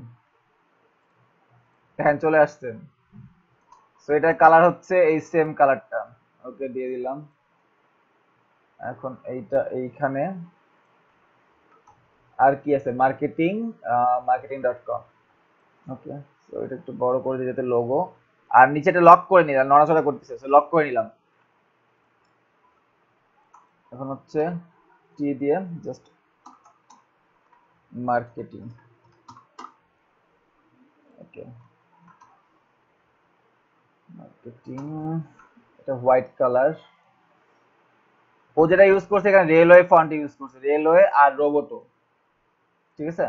A: দেখেন চলে আসছে। সো এটার কালার হচ্ছে এই সেম কালারটা, ওকে দিয়ে দিলাম। এখন এইটা এইখানে আর কি আছে, marketing.com। ওকে, তো এটা একটু বড় করে দিই যাতে লোগো, আর নিচেটা লক করে নিলাম, নড়াচড়া করতেছে, লক করে নিলাম। এখন হচ্ছে টি দিয়ে জাস্ট মার্কেটিং। ওকে, মার্কেটিং, এটা হোয়াইট কালার। ও যেটা ইউজ করছে এখানে রেলওয়ে ফন্ট ইউজ করছে, রেলওয়ে আর রোবোটো, ঠিক আছে।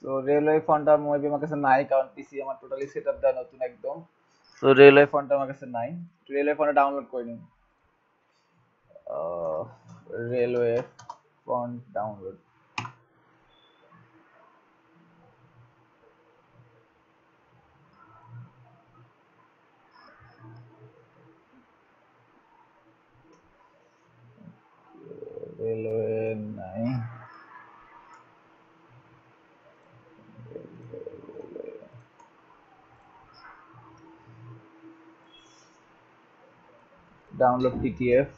A: তো রেলওয়ে ফন্টটা মেবি আমার কাছে নাই, কারণ পিসি আমার টোটালি সেটআপ দেওয়া নতুন একদম। তো রেলওয়ে ফন্টটা আমার কাছে নাই, রেলওয়ে ফন্টটা ডাউনলোড করে নিন। রেলওয়ে ফন্ট ডাউনলোড, রেলওয়ে নাই, ডাউনলোড পিটিএফ।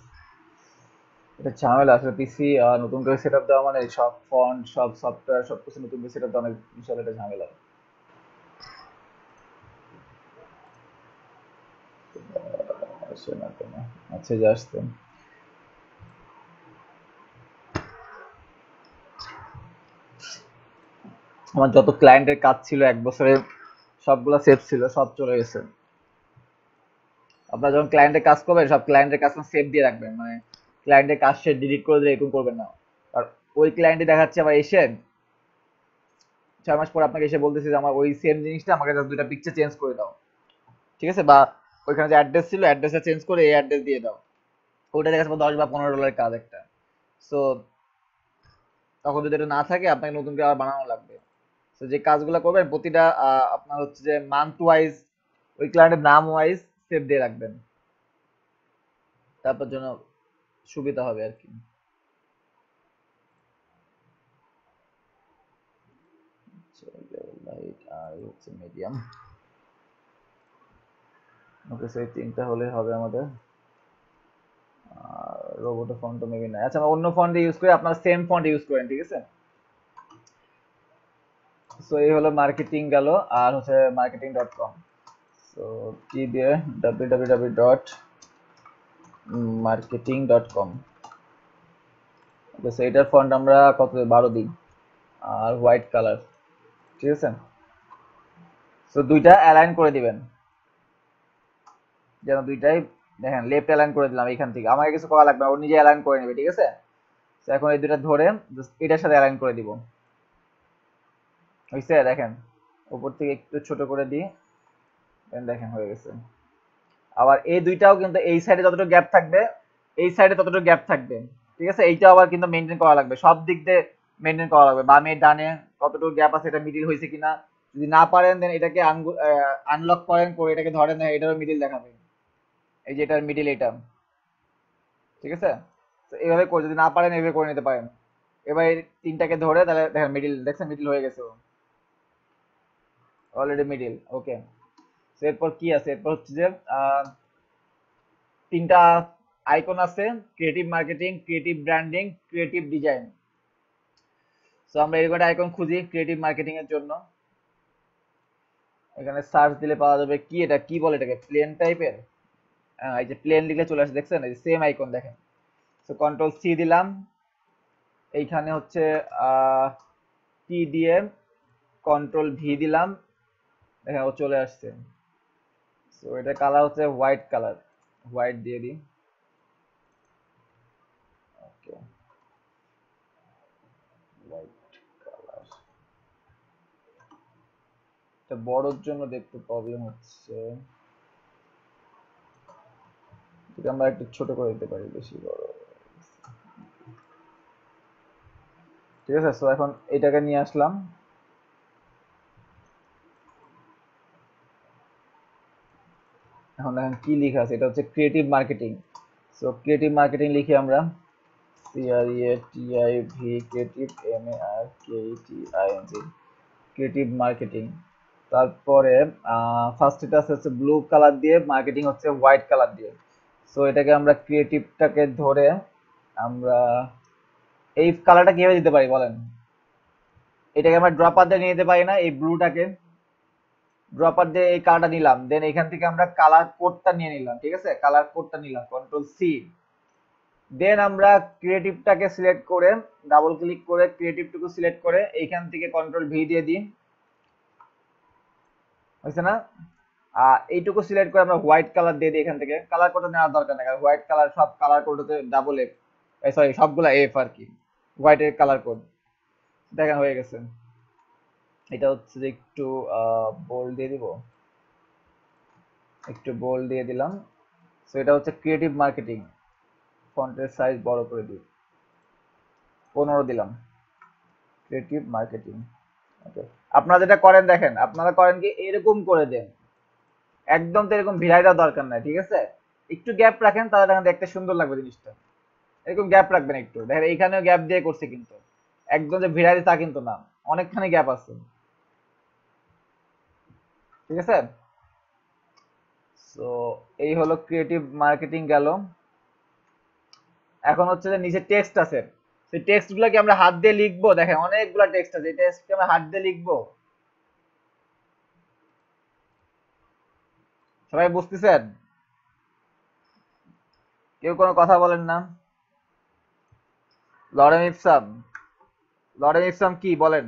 A: এটা ঝামেলা আসলে, পিসি নতুন করে সেটআপ দেওয়া মানে সব ফন্ট সব সফটওয়্যার সবকিছু নতুন করে সেটআপ দেওয়া অনেক বিশাল একটা ঝামেলা। আসে না কেন, আচ্ছা যে আসতেন। আমার যত ক্লায়েন্টের কাজ ছিল এক বছরে সবগুলো সেভ ছিল, সব চলে গেছে। আপনারা যখন ক্লায়েন্টের কাজ করবেন সব ক্লায়েন্টের কাজ সেভ দিয়ে রাখবেন, মানে ক্লায়েন্টের কাজ সে ডিলিট করে দিলে এরকম করবেন না। আর ওই ক্লায়েন্টে দেখাচ্ছে আবার এসে 6 মাস পর আপনাকে এসে বলতেছে যে আমার ওই সেম জিনিসটা আমাকে জাস্ট 2টা পিকচার চেঞ্জ করে দাও, ঠিক আছে, বা ওইখানে যে অ্যাড্রেস ছিল অ্যাড্রেসটা চেঞ্জ করে এই অ্যাড্রেস দিয়ে দাও, ওইটা দেখা যাচ্ছে $10 বা $15 কাজ একটা। সো তখন যদি এটা না থাকে আপনাকে নতুন করে আবার বানানো লাগবে। তো যে কাজগুলো করবেন প্রতিটা আপনার হচ্ছে যে মান্থ ওয়াইজ ওই ক্লায়েন্টের নাম ওয়াইজ সেভ দিয়ে রাখবেন, তারপর জন্য সুবিধা হবে আর কি। লাইট আর হচ্ছে মিডিয়াম। ওকে, সেই তিনটা হলে হবে আমাদের। রোবোটো ফন্ট মেবি নাই, আচ্ছা আমরা অন্য ফন্ট ইউজ করি, আপনার সেম ফন্ট ইউজ করেন, ঠিক আছে। সো এই হলো মার্কেটিং গেল, আর হচ্ছে marketing.com। সো কি দিয়ে www.marketing.com। ওকে, এইটার ফন্ট আমরা কত 12 দিই, আর হোয়াইট কালার, ঠিক আছে। সো দুইটা অ্যালাইন করে দিবেন, যেন দুইটাই দেখেন লেফট অ্যালাইন করে দিলাম এখান থেকে, আমাকে কিছু করা লাগবে না, ও নিজে অ্যালাইন করে নেবে, ঠিক আছে। তো এখন এই দুইটা ধরে জাস্ট এটার সাথে অ্যালাইন করে দিব, হয়েছে দেখেন, উপর থেকে একটু ছোট করে দিই, দেখেন হয়ে গেছে। আবার এই দুইটাও কিন্তু এই সাইডে যতটুকু গ্যাপ থাকবে এই সাইডে ততটুকু গ্যাপ থাকবে, ঠিক আছে। এইটাও আবার কিন্তু মেনটেন করা লাগবে, সব দিক দিয়ে মেনটেন করা লাগবে, বামে ডানে কতটুকু গ্যাপ আছে, এটা মিডিল হয়েছে কিনা, যদি না পারেন দেন এটাকে আনলক করেন, করে এটাকে ধরেন, এটারও মিডিল দেখাবে, এই যে এটার মিডিল এটা, ঠিক আছে। তো এইভাবে করে যদি না পারেন এইভাবে করে নিতে পারেন। এবার এই তিনটাকে ধরে তাহলে দেখেন মিডিল, দেখছেন মিডিল হয়ে গেছে, অলরেডি মিডিল। ওকে, এরপর কি আছে, এরপর হচ্ছে যে তিনটা আইকন আছে, creative marketing, creative branding, creative design. তো আমরা এরকম একটা আইকন খুঁজি ক্রিয়েটিভ মার্কেটিং এর জন্য, এখানে সার্চ দিলে পাওয়া যাবে, কি এটা কি বলে এটাকে, প্লেন টাইপের, এই যে প্লেন লিখলে চলে আসে, দেখছেন এই সেম আইকন দেখেন। তো কন্ট্রোল সি দিলাম, এইখানে হচ্ছে টি দিয়ে কন্ট্রোল ভি দিলাম, দেখেন ও চলে আসছে। তো এটা কালার হচ্ছে হোয়াইট কালার, হোয়াইট দিয়ে দিই। ওকে, হোয়াইট কালার। এটা বড়র জন্য দেখতে প্রবলেম হচ্ছে, এটা আমরা একটু ছোট করে দিতে পারি, বেশি বড়। ঠিক আছে, সো এখন এটাকে নিয়ে আসলাম। এখন দেখেন কি লেখা আছে, এটা হচ্ছে creative marketing. So creative marketing লিখি আমরা, CREATIV, creative, MARKETING, creative marketing. তারপরে ফার্স্ট এটা হচ্ছে ব্লু কালার দিয়ে, মার্কেটিং হচ্ছে হোয়াইট কালার দিয়ে। সো এটাকে আমরা ক্রিয়েটিভটাকে ধরে আমরা এই কালারটা কিভাবে দিতে পারি বলেন? এটাকে আমরা ড্রপার দিয়ে নিয়ে যেতে পারি না? এই ব্লুটাকে ড্রপার দিয়ে এই কালারটা নিলাম, দেন এখান থেকে আমরা কালার কোডটা নিয়ে নিলাম। ঠিক আছে, কালার কোডটা নিলাম, Ctrl+C। দেন আমরা ক্রিয়েটিভটাকে সিলেক্ট করে ডাবল ক্লিক করে ক্রিয়েটিভটুকু সিলেক্ট করে এইখান থেকে Ctrl+V দিয়ে দিই, হয়েছে না? এইটুকু সিলেক্ট করে আমরা হোয়াইট কালার দিয়ে দিই। এখান থেকে কালার কোডটা নেওয়ার দরকার নেই, কারণ হোয়াইট কালার সব কালার কোড হচ্ছে ডাবল এফ, সরি সবগুলা এফ আর কি, হোয়াইটের কালার কোড। দেখেন হয়ে গেছে। এটা হচ্ছে যে একটু বোল্ড দিয়ে দিব, একটু বোল্ড দিয়ে দিলাম। সো এটা হচ্ছে ক্রিয়েটিভ মার্কেটিং, ফন্টের সাইজ বড় করে দিই, 15 দিলাম, ক্রিয়েটিভ মার্কেটিং। ওকে, আপনারা যেটা করেন দেখেন, আপনারা করেন কি এরকম করে দেন, একদম তো এরকম ভিড়াই দেওয়ার দরকার নাই। ঠিক আছে, একটু গ্যাপ রাখেন, তাহলে দেখেন দেখতে সুন্দর লাগবে জিনিসটা। এরকম গ্যাপ রাখবেন একটু, দেখেন এইখানেও গ্যাপ দিয়ে করছে, কিন্তু একদম যে ভিড়াই তা কিন্তু না, অনেকখানি গ্যাপ আছে। ঠিক আছে, সো এই হলো ক্রিয়েটিভ মার্কেটিং গেল। এখন হচ্ছে যে নিচে টেক্সট আছে, সেই টেক্সট গুলা কি আমরা হাত দিয়ে লিখবো? দেখেন অনেকগুলা টেক্সট আছে, এই টেক্সট কি আমরা হাত দিয়ে লিখবো? সবাই বুঝতেছেন? কেউ কোনো কথা বলেন না। লরেম ইপসাম, লরেম ইপসাম কি বলেন?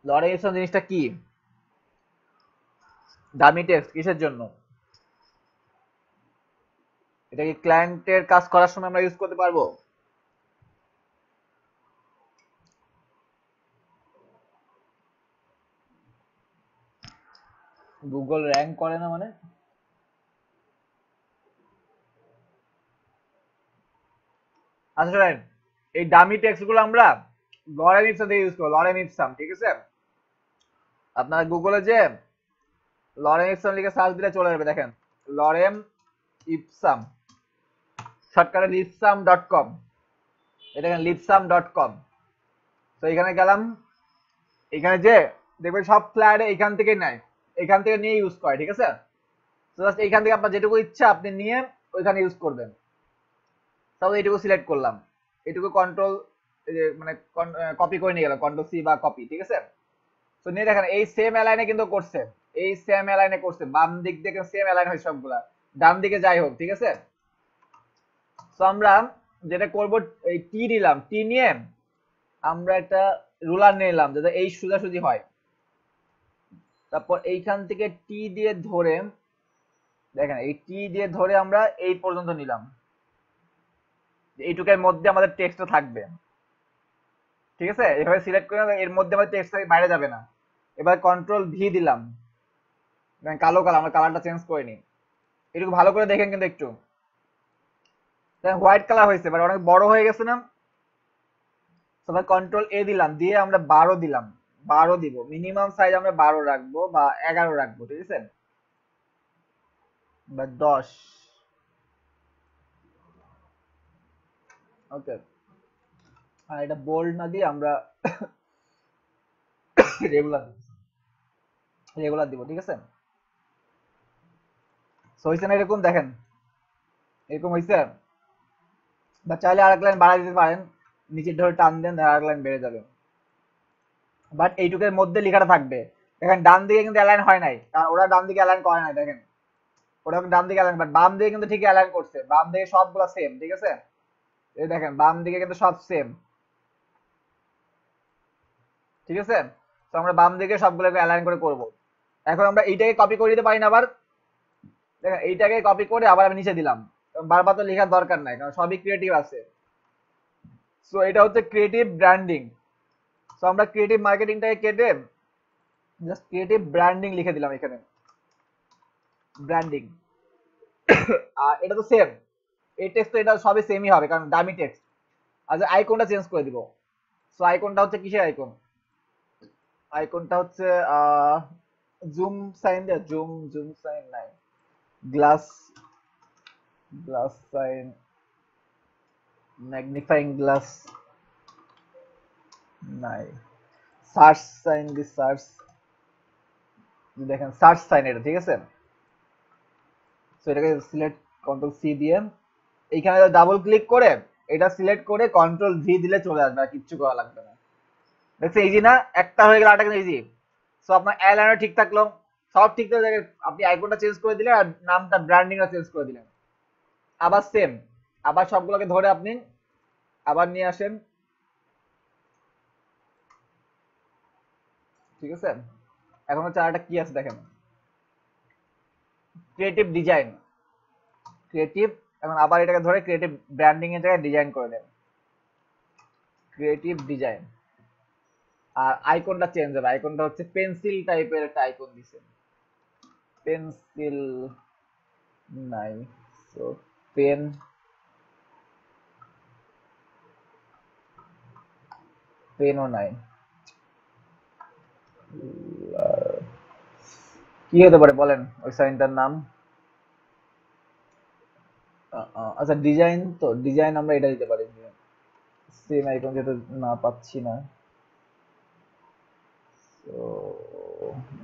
A: লরেম ইপসাম জিনিসটা কি? ডামি টেক্সট কিসের জন্য? এটা কি ক্লায়েন্টের কাজ করার সময় আমরা ইউজ করতে পারবো? গুগল র্যাঙ্ক করে না মানে? আচ্ছা শোনেন, এই ডামি টেক্সট গুলো আমরা লরেম ইপসাম থেকে ইউজ করবো, লরেম ইপসাম। ঠিক আছে, আপনারা গুগলে যে লরেম ইপসাম লিখে সার্চ দিলে চলে যাবে, দেখেন লরেম ইপসাম, শর্টকাটে লিপসাম.com, এটা দেখেন লিপসাম.com। তো এখানে গেলাম, এখানে যে দেখবেন সব ক্লায়েন্ট এখান থেকে নেয়, এখান থেকে নিয়ে ইউজ করে। ঠিক আছে, তো জাস্ট এইখান থেকে আপনার যেটুকু ইচ্ছা আপনি নিয়ে ওইখানে ইউজ করবেন। তাহলে এইটুকু সিলেক্ট করলাম, এইটুকু কন্ট্রোল মানে কপি করে নিয়ে গেলাম, Ctrl+C বা কপি। ঠিক আছে, তো নিয়ে দেখেন এই সেম অ্যালাইনে কিন্তু করছে, এই সেম অ্যালাইনে করছে, বাম দিক থেকে সেম অ্যালাইন হয় সবগুলা, ডান দিকে যাই হোক। ঠিক আছে, তো আমরা যেটা করব, এই টি দিলাম, টি নিয়ে আমরা একটা রুলার নিলাম যাতে এই সোজাসুজি হয়। তারপর এইখান থেকে টি দিয়ে ধরে, দেখেন এই টি দিয়ে ধরে আমরা এই পর্যন্ত নিলাম, এইটুকের মধ্যে আমাদের টেক্সটটা থাকবে। ঠিক আছে, এভাবে সিলেক্ট করে এর মধ্যে আমাদের টেক্সট বাইরে যাবে না। এবার Ctrl+V দিলাম, কালো কালার, আমরা কালারটা চেঞ্জ করে নিই, একটু ভালো করে দেখেন কিন্তু একটু, হোয়াইট কালার হয়েছে, বাট অনেক বড় হয়ে গেছে না? সবাই Ctrl+A দিলাম, দিয়ে আমরা 12 দিলাম, 12 দিব, মিনিমাম সাইজ আমরা 12 রাখবো বা 11 রাখবো। ঠিক আছে, বা 10। ওকে, আর এটা বোল্ড না দিয়ে আমরা রেগুলার, রেগুলার দিব। ঠিক আছে, সো হইছে না এরকম? দেখেন এরকম হইছে, বা চাইলে আরেক লাইন বাড়াই দিতে পারেন, নিচে ধরে টান দেন, আরেক লাইন বেড়ে যাবে। বাট এইটুকের মধ্যে লেখাটা থাকবে। দেখেন ডান দিকে কিন্তু অ্যালাইন হয় নাই, কারণ ওরা ডান দিকে অ্যালাইন করে নাই। দেখেন ওরা ডান দিকে অ্যালাইন, বাট বাম দিকে কিন্তু ঠিকই অ্যালাইন করছে, বাম দিকে সবগুলো সেম। ঠিক আছে, এই দেখেন বাম দিকে কিন্তু সব সেম। ঠিক আছে, তো আমরা বাম দিকে সবগুলোকে অ্যালাইন করে করব। এখন আমরা এইটাকে কপি করে দিতে পারি না আবার? দেখেন এইটাকে কপি করে আবার আমি নিচে দিলাম, বারবার তো লেখার দরকার নাই কারণ সবই ক্রিয়েটিভ আছে। সো এটা হচ্ছে ক্রিয়েটিভ ব্র্যান্ডিং। সো আমরা ক্রিয়েটিভ মার্কেটিংটাকে কেটে জাস্ট ক্রিয়েটিভ ব্র্যান্ডিং লিখে দিলাম এখানে, ব্র্যান্ডিং। আর এটা তো সেম, এই টেক্সট তো এটা সবই সেমই হবে কারণ দামি টেক্সট। আচ্ছা আইকনটা চেঞ্জ করে দিব। সো আইকনটা হচ্ছে কিসের আইকন? আইকনটা হচ্ছে জুম সাইন দে, জুম জুম সাইন নাই, glass, glass sign, magnifying glass নাই, সার্চ সাইন দি, সার্চ, দেখেন সার্চ সাইন এটা, ঠিক আছে। সো এটাকে সিলেক্ট কন্ট্রোল সি দিয়ে এইখানে ডাবল ক্লিক করে এটা সিলেক্ট করে কন্ট্রোল ভি দিলে চলে আসবে, আর কিচ্ছু করা লাগবে না। দেখছেন ইজি না? একটা হয়ে গেল, আরেকটা ইজি। সো আপনার এয়ারলাইনার ঠিক থাকলো, সব ঠিক থাকলে আপনি আইকনটা চেঞ্জ করে দিলেন আর নামটা ব্র্যান্ডিংটা চেঞ্জ করে দিলেন। আবার সেম, আবার সবগুলোকে ধরে আপনি আবার নিয়ে আসেন, ঠিক আছে। এখন হচ্ছে আরেকটা কি আছে দেখেন, ক্রিয়েটিভ ডিজাইন, ক্রিয়েটিভ, এখন আবার এটাকে ধরে ক্রিয়েটিভ ব্র্যান্ডিং এর জায়গায় ডিজাইন করে দেন, ক্রিয়েটিভ ডিজাইন। আর আইকনটা চেঞ্জ হবে, আইকনটা হচ্ছে পেন্সিল টাইপের একটা আইকন দিছেন, পেন্সিল নাই, সো পেন, পেনও নাই, কি হতে পারে বলেন ওই সাইনটার নাম? আচ্ছা ডিজাইন, তো ডিজাইন আমরা এটা দিতে পারি, সেম আইকন যেটা না পাচ্ছি না। তো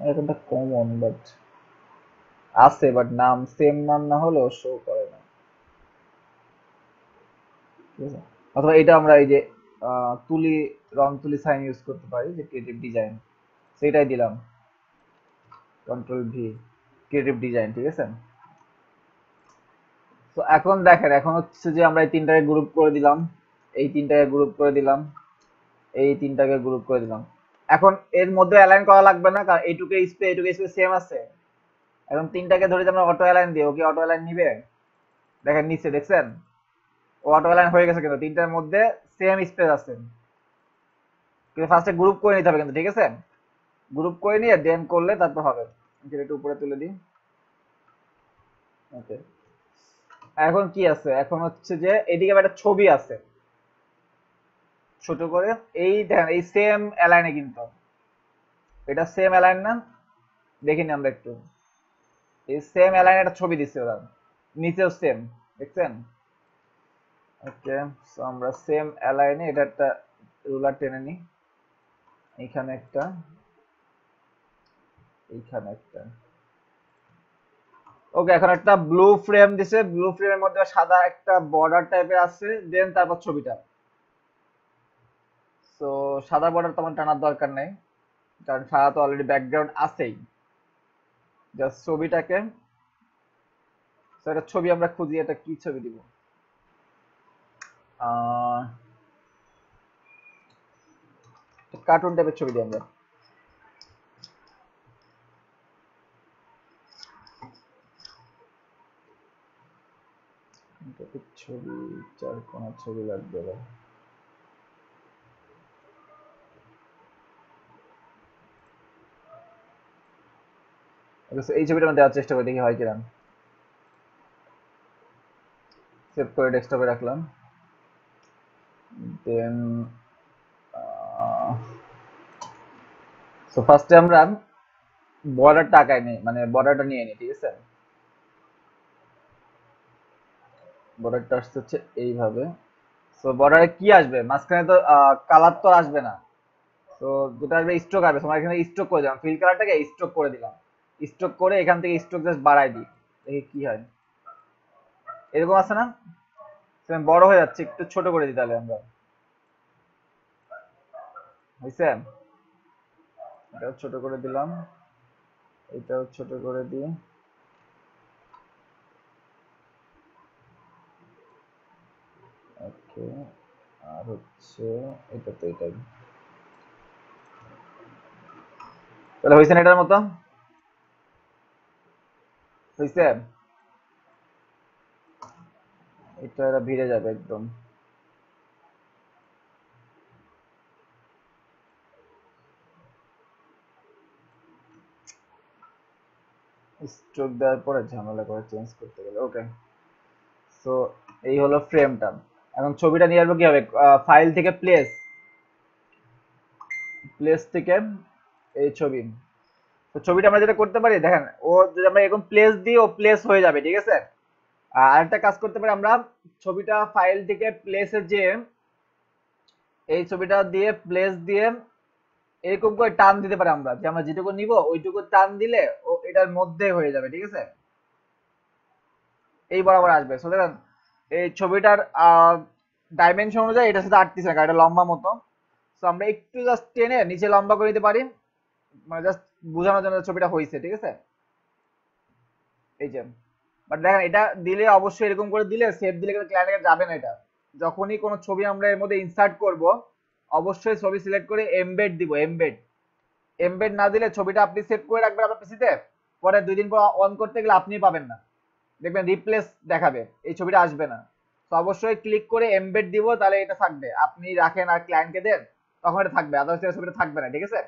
A: আইকনটা কমন বাট আছে, বাট নাম সেম নাম না হলেও শো করে না, ঠিক আছে। অথবা এটা আমরা এই যে তুলি, রং তুলি সাইন ইউজ করতে পারি, যে ক্রিয়েটিভ ডিজাইন, সেটাই দিলাম, কন্ট্রোল ভি, ক্রিয়েটিভ ডিজাইন, ঠিক আছে। তো এখন দেখেন, এখন হচ্ছে যে আমরা এই তিনটাকে গ্রুপ করে দিলাম, এই তিনটাকে গ্রুপ করে দিলাম, এই তিনটাকে গ্রুপ করে দিলাম। এখন এর মধ্যে অ্যালাইন করা লাগবে না কারণ এইটুকু স্পেস এইটুকু স্পেস সেম আছে। এখন তিনটাকে ধরে যে আমরা অটো অ্যালাইন দিই, ও কি অটো অ্যালাইন নিবে? দেখেন নিচে দেখছেন, ও অটো অ্যালাইন হয়ে গেছে, কিন্তু তিনটার মধ্যে সেম স্পেস আছে। কিন্তু ফার্স্টে গ্রুপ করে নিতে হবে কিন্তু, ঠিক আছে। গ্রুপ করে নিয়ে দেন করলে তারপর হবে। একটু উপরে তুলে দিই, ওকে। এখন কি আছে, এখন হচ্ছে যে এদিকে একটা ছবি আছে ছোট করে, এই দেখেন এই সেম অ্যালাইনে, কিন্তু এটা সেম অ্যালাইন না, দেখিনি আমরা একটু, এই সেম অ্যালাইনে একটা ছবি দিচ্ছে ওরা, নিচেও সেম, দেখছেন? ওকে, সো আমরা সেম অ্যালাইনে এটা একটা রুলার টেনে নিই, এইখানে একটা, এইখানে একটা। ওকে, এখন একটা ব্লু ফ্রেম দিছে, ব্লু ফ্রেমের মধ্যে সাদা একটা বর্ডার টাইপের আছে, দেন তারপর ছবিটা। তো সাদা বর্ডার তোমার টানার দরকার নেই কারণ সাদা তো অলরেডি ব্যাকগ্রাউন্ড আছেই। জাস্ট ছবিটাকে, তো একটা ছবি আমরা খুঁজি, এটা কি ছবি দিব? কার্টুন টাইপের ছবি দিই আমরা। ছবি, চার কোণার ছবি লাগবে এবার। এই ছবিটা আমরা দেওয়ার চেষ্টা করি, দেখি হয় কিনা। সেভ করে ডেস্কটপে রাখলাম, দেন সো ফার্স্টে আমরা বর্ডারটা আঁকাই নিই, মানে বর্ডারটা নিয়ে নিই, ঠিক আছে। বর্ডারটা আসছে হচ্ছে এইভাবে। সো বর্ডারে কি আসবে মাঝখানে? তো কালার তো আসবে না, তো যেটা আসবে স্ট্রোক আসবে। তোমার এখানে স্ট্রোক করে দিলাম, ফিল কালারটাকে স্ট্রোক করে দিলাম, স্ট্রোক করে এখান থেকে স্ট্রোক জাস্ট বাড়াই দিই, দেখি কি হয়। এরকম আছে না? বড় হয়ে যাচ্ছে, একটু ছোট করে দিই তাহলে আমরা, বুঝছে? এটাও ছোট করে দিলাম, এটাও ছোট করে দিই, ওকে। আর হচ্ছে এটা তো এটাই, তাহলে হয়েছে না এটার মতো? হয়েছে? এটা ভিড়ে যাবে একদম। স্ট্রোক দেওয়ার পরে ঝামেলা করে চেঞ্জ করতে গেলে। ওকে, সো এই হলো ফ্রেমটা। এখন ছবিটা নিয়ে আসবো কিভাবে? ফাইল থেকে প্লেস, প্লেস থেকে এই ছবি। তো ছবিটা আমরা যেটা করতে পারি দেখেন, ও যদি আমরা এরকম প্লেস দিই ও প্লেস হয়ে যাবে, ঠিক আছে। আর আরেকটা কাজ করতে পারি আমরা, ছবিটা ফাইল থেকে প্লেসে যে এই ছবিটা দিয়ে প্লেস দিয়ে এরকম করে টান দিতে পারি আমরা, যে আমরা যেটুকু নিব ওইটুকু টান দিলে ও এটার মধ্যে হয়ে যাবে, ঠিক আছে। এই বরাবর আসবে। সো দেখেন এই ছবিটার ডাইমেনশন অনুযায়ী এটার সাথে আটত্রিশ না, এটা লম্বা মতো। তো আমরা একটু জাস্ট টেনে নিচে লম্বা করে দিতে পারি, মানে জাস্ট বোঝানোর জন্য ছবিটা হয়েছে, ঠিক আছে। এই যে, বাট দেখেন এটা দিলে অবশ্যই এরকম করে দিলে, সেভ দিলে কিন্তু ক্লায়েন্টের যাবে না এটা। যখনই কোনো ছবি আমরা এর মধ্যে ইনসার্ট করব, অবশ্যই ছবি সিলেক্ট করে এমবেড দিব, এমবেড। এমবেড না দিলে ছবিটা আপনি সেভ করে রাখবেন আপনার পিসিতে, পরে 2 দিন পর অন করতে গেলে আপনি পাবেন না, দেখবেন রিপ্লেস দেখাবে, এই ছবিটা আসবে না। তো অবশ্যই ক্লিক করে এমবেড দিব, তাহলে এটা থাকবে, আপনি রাখেন আর ক্লায়েন্টকে দেন তখন এটা থাকবে, আদারওয়াইজ ছবিটা থাকবে না, ঠিক আছে।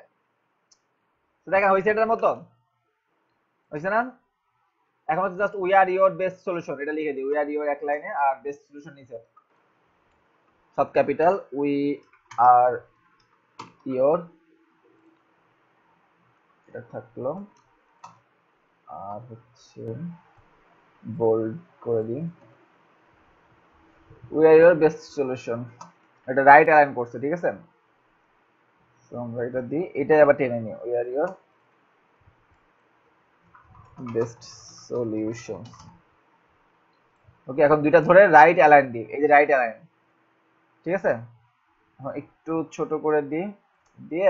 A: তো দেখেন হয়েছে এটার মতো, হয়েছে না? এখন হচ্ছে just we are your best solution, এটা লিখে দিই, উই আর ইওর এক লাইনে, আর বেস্ট সলিউশন নিচে সব ক্যাপিটাল, উই আর ইওর, এটা থাকলো। আর হচ্ছে বোল্ড করে দিই, we are your best solution, এটা রাইট অ্যালাইন করছে, ঠিক আছে। তো আমরা এটা দিই, এটাই আবার টেনে নিই, we are your best solution. Okay, এখন দুইটা ধরে রাইট অ্যালাইন দিই, এই যে রাইট অ্যালাইন, ঠিক আছে। এখন একটু ছোট করে দিই, দিয়ে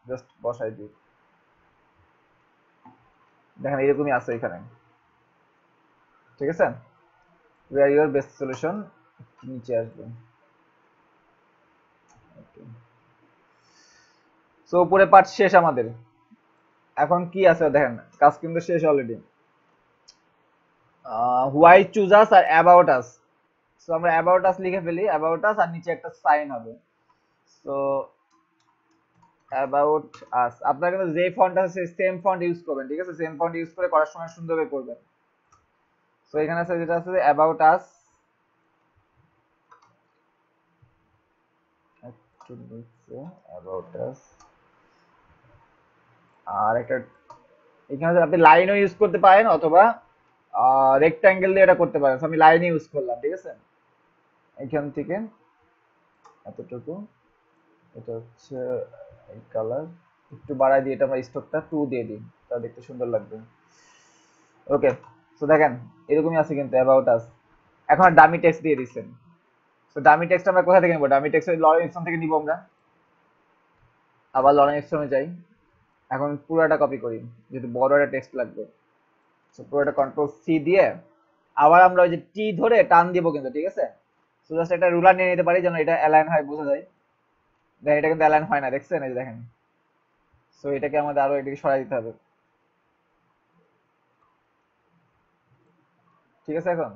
A: জাস্ট বসাই দিই, দেখেন এরকমই আছে এখানে, ঠিক আছে। We are your best solution নিচে আসবে। সো উপরে পার্ট শেষ আমাদের। এখন কি আছে দেখেন, কাজ কিন্তু শেষ অলরেডি। Why choose us or about us. So আমরা অ্যাবাউট আস লিখে ফেলি, অ্যাবাউট আস, আর নিচে একটা সাইন হবে। সো অ্যাবাউট আস, আপনারা কিন্তু যে ফন্ট আছে সেম ফন্ট ইউজ করবেন, ঠিক আছে। সেম ফন্ট ইউজ করে করার সময় সুন্দরভাবে করবেন। সো এখানে আছে যেটা আছে অ্যাবাউট আস, একটু নিচে অ্যাবাউট আস, আর একটা এখানে আপনি লাইনও ইউজ করতে পারেন, অথবা রেক্টাঙ্গেল দিয়ে এটা করতে পারেন। আমি লাইন ইউজ করলাম, ঠিক আছে। এখান থেকে এতটুকু, এটা হচ্ছে এই কালার, একটু বাড়াই দিয়ে এটা আমরা স্টকটা 2 দিয়ে দিই, তা দেখতে সুন্দর লাগবে। ওকে, তো দেখেন এরকমই আছে কিন্তু অ্যাবাউট আস। এখন ডামি টেক্সট দিয়ে দিচ্ছেন। তো ডামি টেক্সট আমরা কোথা থেকে নিব? ডামি টেক্সট লরেন্স থেকে নিব আমরা। আবার লরেন্স যাই, এখন পুরোটা কপি করি, যেহেতু বড় একটা টেক্সট লাগবে। তো পুরোটা কন্ট্রোল সি দিয়ে আবার আমরা ওই যে টি ধরে টান দিব কিন্তু, ঠিক আছে। তো জাস্ট একটা রুলার নিয়ে নিতে পারি যেন এটা অ্যালাইন হয়, বোঝা যায়। দেখেন এটা কিন্তু অ্যালাইন হয় না, দেখছেন? এই যে দেখেন। সো এটাকে আমাদের আরো এদিকে সরাই দিতে হবে, ঠিক আছে। এখন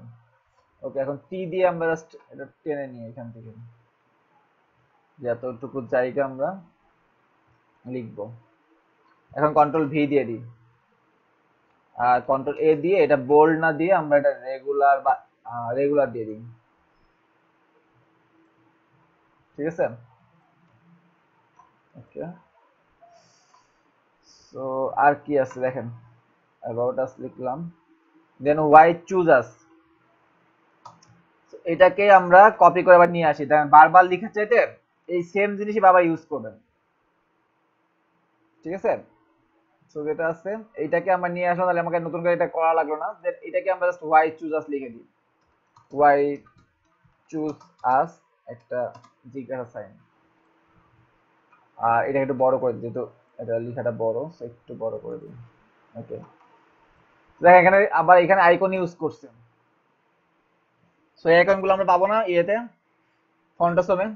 A: ওকে, এখন টি দিয়ে আমরা জাস্ট এটা টেনে নিই এখান থেকে, যতটুকু জায়গা আমরা লিখবো। এখন কন্ট্রোল ভি দিয়ে দিই, আর কন্ট্রোল এ দিয়ে এটা বোল্ড না দিয়ে আমরা এটা রেগুলার বা রেগুলার দিয়ে দিই, ঠিক আছে। ওকে, সো আর কি আছে দেখেন, অ্যাবাউট আস লিখলাম, দেন হোয়াই চুজ আস, এটাকে আমরা কপি করে আবার নিয়ে আসি। দেখেন বারবার লিখার চাইতে এই সেম জিনিসই বারবার ইউজ করবেন, ঠিক আছে। সো যেটা আছে এইটাকে আমরা নিয়ে আসলাম, তাহলে আমাকে নতুন করে এটা করা লাগলো না। দেন এটাকে আমরা জাস্ট হোয়াই চুজ আস লিখে দিই, হোয়াই চুজ আস, একটা জিজ্ঞাসা সাইন। আর এটা একটু বড় করে দিই, যেহেতু এটা লেখাটা বড়, সো একটু বড় করে দিই। ওকে, দেখ এখানে আবার এখানে আইকন ইউজ করছে। সো এই আইকনগুলো আমরা পাবো না ইয়েতে, ফন্টাসমে।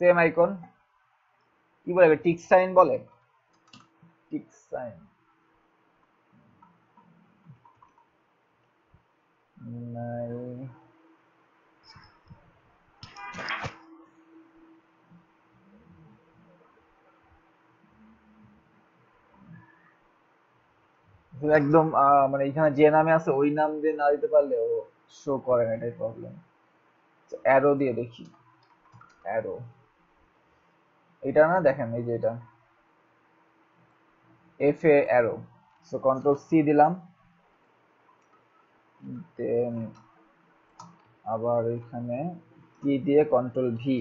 A: সেম আইকন, কি বলে, টিক সাইন বলে, টিক সাইন, একদম মানে এখানে যে নামে আছে ওই নাম দিয়ে না দিতে পারলে ও শো করে না, এটাই প্রবলেম। অ্যারো দিয়ে দেখি, অ্যারো এটা না, দেখেন এই যে এটা F A arrow. So control C দিলাম, দেন আবার এখানে কি দিয়ে কন্ট্রোল ভি,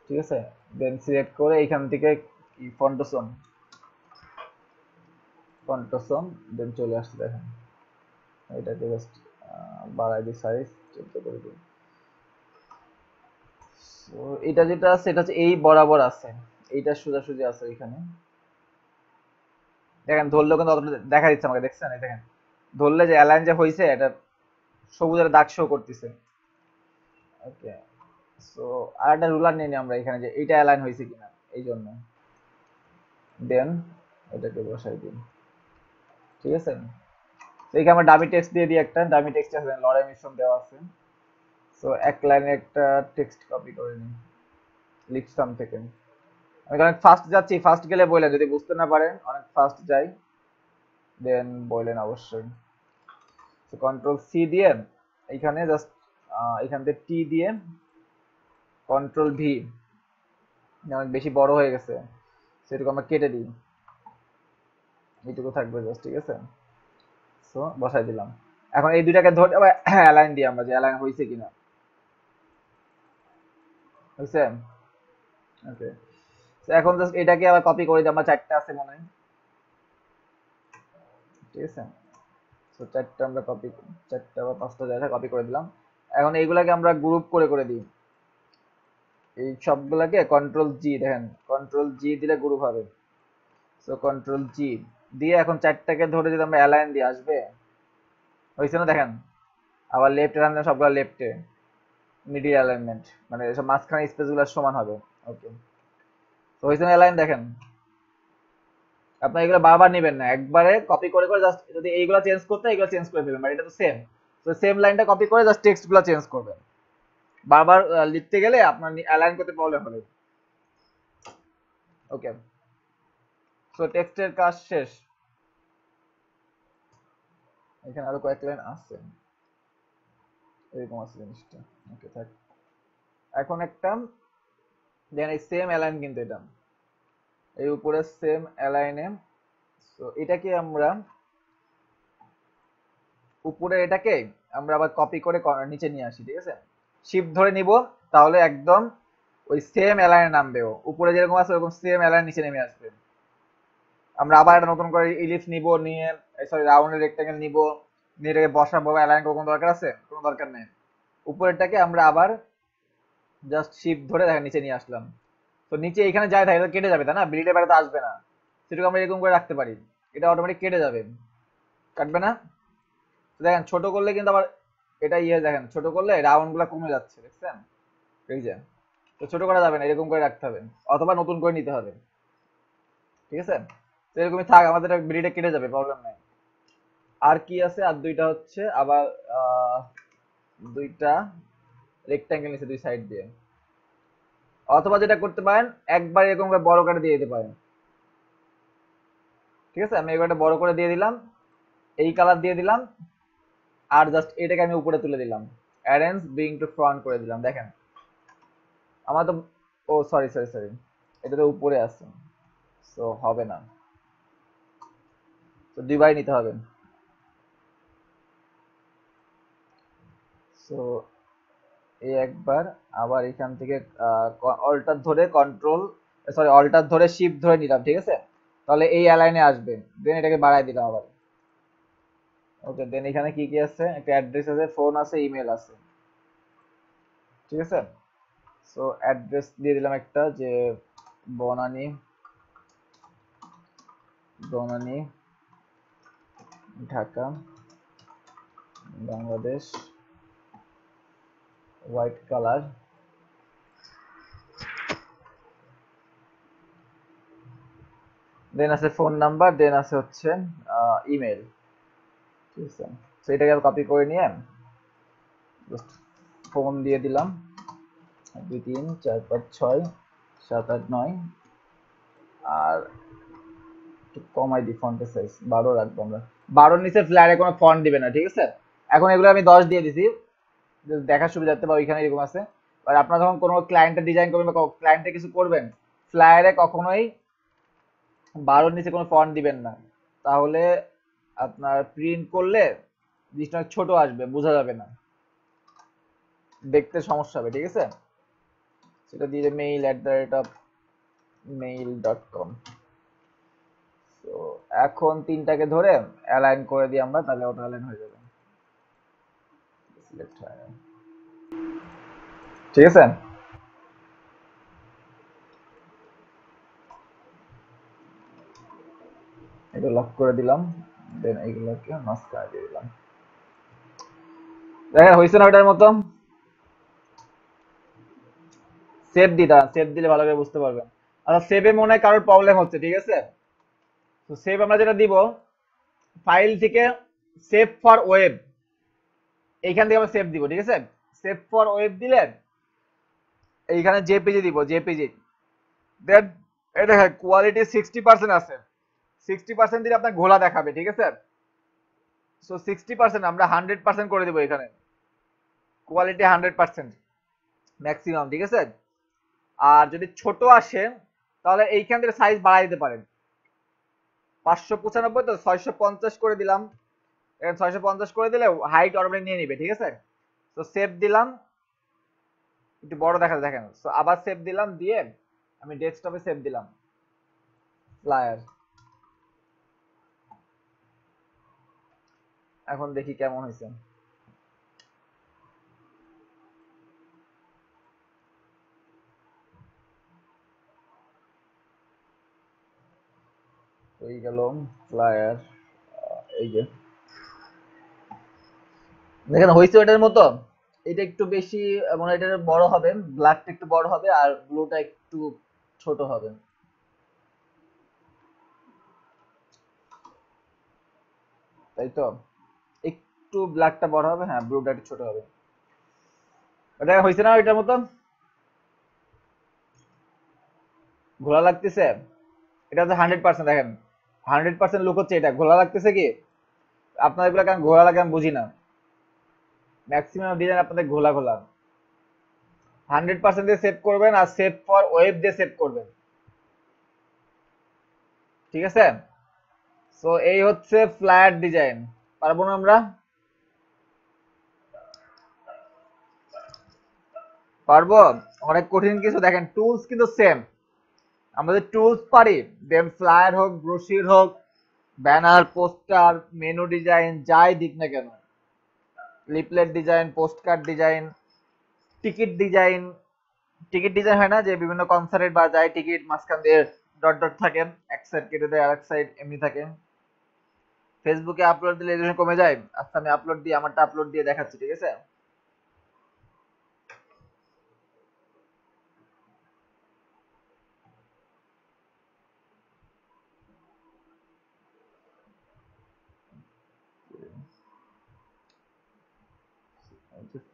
A: ঠিক আছে। দেন সিলেক্ট করে এখান থেকে কি ফন্টোসন, ফন্টোসন, দেন চলে আসছে দেখেন। এটাকে জাস্ট বাড়াই দিই, সাইজ 14 করে দিই। তো এটা যেটা আছে এটা হচ্ছে এই বরাবর আছে, এইটা সোজাসুজি আছে এখানে। দেখেন ধরলেও কিন্তু অতটা দেখা দিচ্ছে আমাকে, দেখছেন এই দেখেন ধরলে যে অ্যালাইন যে হয়েছে এটা সবুজের দাগ শো করতেছে। ওকে, সো আর একটা রুলার নিয়ে নিই আমরা এখানে যে এইটা অ্যালাইন হয়েছে কিনা, এই জন্য দেন এটাকে বসাই দিন, ঠিক আছে। তো এখানে আমরা ডামি টেক্সট দিয়ে দিই, একটা ডামি টেক্সট আছে, লড়াই মিশন দেওয়া আছে। সো এক লাইনে একটা টেক্সট কপি করে নিই লিপসাম থেকে। আমি অনেক ফাস্ট যাচ্ছি, ফাস্ট গেলে বললেন, যদি বুঝতে না পারেন অনেক ফাস্ট যাই দেন বললেন অবশ্যই। তো কন্ট্রোল সি দিয়ে এখানে জাস্ট এখান থেকে টি দিয়ে কন্ট্রোল ভি, অনেক বেশি বড় হয়ে গেছে সেটুকু আমরা কেটে দিই, এইটুকু থাকবে জাস্ট, ঠিক আছে। সো বসাই দিলাম। এখন এই দুইটাকে ধরে আবার অ্যালাইন দিই আমরা যে অ্যালাইন হয়েছে কিনা, হয়েছে। ওকে, এখন জাস্ট এটাকে আবার কপি করে দিই আমরা, চারটা আছে মনে হয়, ঠিক আছে। তো চারটা আমরা কপি, চারটা বা পাঁচটা জায়গা কপি করে দিলাম। এখন এইগুলাকে আমরা গ্রুপ করে করে দিই, এই সবগুলাকে কন্ট্রোল জি, দেখেন কন্ট্রোল জি দিলে গ্রুপ হবে। সো কন্ট্রোল জি দিয়ে এখন চারটাকে ধরে যদি আমরা অ্যালাইন দিয়ে আসবে, হয়েছে না দেখেন। আবার লেফট হ্যান্ড সবগুলো লেফটে, মিডিল অ্যালাইনমেন্ট মানে সব মাঝখানে স্পেস গুলো সমান হবে। ওকে, তো হয়েছে না অ্যালাইন, দেখেন। আপনার এগুলো বারবার নেবেন না, একবারে কপি করে করে জাস্ট যদি এইগুলো চেঞ্জ করতে এইগুলো চেঞ্জ করে দেবেন, মানে এটা তো সেম। তো সেম লাইনটা কপি করে জাস্ট টেক্সট গুলো চেঞ্জ করবেন, বারবার লিখতে গেলে আপনার অ্যালাইন করতে প্রবলেম হবে। ওকে, সো টেক্সটের কাজ শেষ। এখানে আরো কয়েক লাইন আছে, এরকম আছে জিনিসটা। ওকে থাক, এখন একটা দেন এই সেম অ্যালাইন, কিন্তু এটা এই উপরে সেম অ্যালাইনে। তো এটাকে আমরা উপরে, এটাকে আমরা আবার কপি করে নিচে নিয়ে আসি, ঠিক আছে। শিফট ধরে নিব, তাহলে একদম ওই সেম অ্যালাইনে নামবে, ও উপরে যেরকম আছে ওরকম সেম অ্যালাইন নিচে নেমে আসবে। আমরা আবার একটা নতুন করে ইলিপস নিব, নিয়ে সরি রাউন্ডের রেক্টাঙ্গেল নিব, নিয়ে এটাকে বসাবো। অ্যালাইন কোনো দরকার আছে? কোনো দরকার নেই। উপরেরটাকে আমরা আবার জাস্ট শিফট ধরে দেখেন নিচে নিয়ে আসলাম। তো নিচে এখানে যায় থাকে কেটে যাবে, তাই না, বিলিটের বেড়াতে আসবে না, সেটুকু আমরা এরকম করে রাখতে পারি, এটা অটোমেটিক কেটে যাবে, কাটবে না। দেখেন ছোট করলে কিন্তু আবার এটা ইয়ে, দেখেন ছোট করলে রাউন্ড গুলা কমে যাচ্ছে, দেখছেন এই যে। তো ছোট করা যাবে না, এরকম করে রাখতে হবে, অথবা নতুন করে নিতে হবে, ঠিক আছে। তো এরকমই থাক, আমাদের বিলিটে কেটে যাবে, প্রবলেম নাই। আর কি আছে, আর দুইটা হচ্ছে আবার দুইটা রেক্টাঙ্গেল নিচে দুই সাইড দিয়ে, অথবা যেটা করতে পারেন একবার এরকম করে বড় করে দিয়ে দিতে পারেন, ঠিক আছে। আমি এবারটা বড় করে দিয়ে দিলাম, এই কালার দিয়ে দিলাম, আর জাস্ট এটাকে আমি উপরে তুলে দিলাম, অ্যারেঞ্জ বিং টু ফ্রন্ট করে দিলাম, দেখেন আমার তো, ও সরি সরি সরি, এটা তো উপরে আছে, সো হবে না, তো দুইবার নিতে হবে। সো এই একবার, আবার এখান থেকে অল্টার ধরে কন্ট্রোল, সরি অল্টার ধরে শিফট ধরে নিলাম, ঠিক আছে। তাহলে এই অ্যালাইনে আসবে, দেন এটাকে বাড়াই দিলাম আবার। ওকে, দেন এখানে কি কি আছে, একটা অ্যাড্রেস আছে, ফোন আছে, ইমেল আছে, ঠিক আছে। সো অ্যাড্রেস দিয়ে দিলাম একটা যে বনানী, বনানী ঢাকা বাংলাদেশ, হোয়াইট কালার। দেন আছে ফোন নাম্বার, দেন আছে হচ্ছে ইমেল, ঠিক আছে। তো এটাকে কপি করে নিয়ে জাস্ট ফোন দিয়ে দিলাম, 2 3 4 5 6 7 8 9, আর একটু কমাই দিই ফন্টের সাইজ, 12 রাখবো আমরা। 12 নিচে ফ্ল্যারে কোনো ফন্ট দিবে না, ঠিক আছে? এখন এগুলো আমি 10 দিয়ে দিছি, দেখার সুবিধার্থে, বা ওইখানে এরকম আছে। আর আপনারা যখন কোনো ক্লায়েন্টের ডিজাইন করবেন বা ক্লায়েন্টে কিছু করবেন, ফ্লায়ারে কখনোই 12 নিচে কোনো ফন্ট দিবেন না, তাহলে আপনার প্রিন্ট করলে জিনিসটা ছোট আসবে, বোঝা যাবে না, দেখতে সমস্যা হবে, ঠিক আছে? সেটা দিয়ে mail@mail.com। তো এখন তিনটাকে ধরে অ্যালাইন করে দিই আমরা, তাহলে অটো অ্যালাইন হয়ে যাবে। সিলেক্ট হয় না, ঠিক আছে? এটা লক করে দিলাম, দেন এইগুলোকে মাঝখানে দিয়ে দিলাম। দেখেন হয়েছে না ওটার মতো? সেভ দিটা, সেভ দিলে ভালো করে বুঝতে পারবেন। আর সেভে মনে হয় কারোর প্রবলেম হচ্ছে, ঠিক আছে? তো সেভ আমরা যেটা দিব, ফাইল থেকে সেভ ফর ওয়েব, এইখান থেকে আমরা সেভ দিব, ঠিক আছে? সেভ ফর ওয়েব দিলে এইখানে জেপিজি দিব, জেপিজি। দেন এটা কোয়ালিটি 60% আছে, 60% দিলে আপনার ঘোলা দেখাবে, ঠিক আছে? সো 60% আমরা 100% করে দিব এখানে, কোয়ালিটি 100% ম্যাক্সিমাম, ঠিক আছে? আর যদি ছোট আসে তাহলে এইখান থেকে সাইজ বাড়াই দিতে পারেন। 595 তো 650 করে দিলাম, 650 করে দিলে হাইট অটোমেটিক নিয়ে নিবে, ঠিক আছে? তো সেভ দিলাম, একটু বড় দেখা যায়, দেখেন। তো আবার সেভ দিলাম, দিয়ে আমি ডেস্কটপে সেভ দিলাম ফ্লায়ার। এখন দেখি কেমন হয়েছে। হয়ে গেল ফ্লায়ার, এই যে দেখেন হয়েছে ওটার মতো। এটা একটু বেশি মনে হয়, এটা বড় হবে, ব্ল্যাকটা একটু বড় হবে আর ব্লুটা একটু ছোট হবে, তাই তো? একটু ব্ল্যাকটা বড় হবে, হ্যাঁ, ব্লুটা একটু ছোট হবে। এটা হয়েছে না এটার মতো? ঘোলা লাগতেছে? এটা হচ্ছে 100%, দেখেন 100% লুক হচ্ছে, এটা ঘোলা লাগতেছে কি? আপনার এগুলো কেন ঘোলা লাগে আমি বুঝি না, ম্যাক্সিমাম ডিজাইন আপনাদের ঘোলা ঘোলা। 100% দিয়ে সেভ করবেন আর সেভ ফর ওয়েব দিয়ে সেভ করবেন, ঠিক আছে? সো এই হচ্ছে ফ্ল্যাট ডিজাইন। পারবো না আমরা? পারবো। অনেক কঠিন কিছু? দেখেন টুলস কিন্তু সেম, আমাদের টুলস পারি। দেন ফ্লায়ার হোক, ব্রোশির হোক, ব্যানার, পোস্টার, মেনু ডিজাইন, যাই দিক না কেন, leaflet design, post card design, ticket design. Ticket design হয় না যে বিভিন্ন কনসার্ট বা যাই টিকিট মাঝখান দিয়ে ডট ডট থাকে, এক সাইড কেটে দেয় আর এক সাইড এমনি থাকে। ফেসবুকে আপলোড দিলে রেজুলেশন কমে যায়। আচ্ছা আমি আপলোড দিয়ে, আমারটা আপলোড দিয়ে দেখাচ্ছি, ঠিক আছে?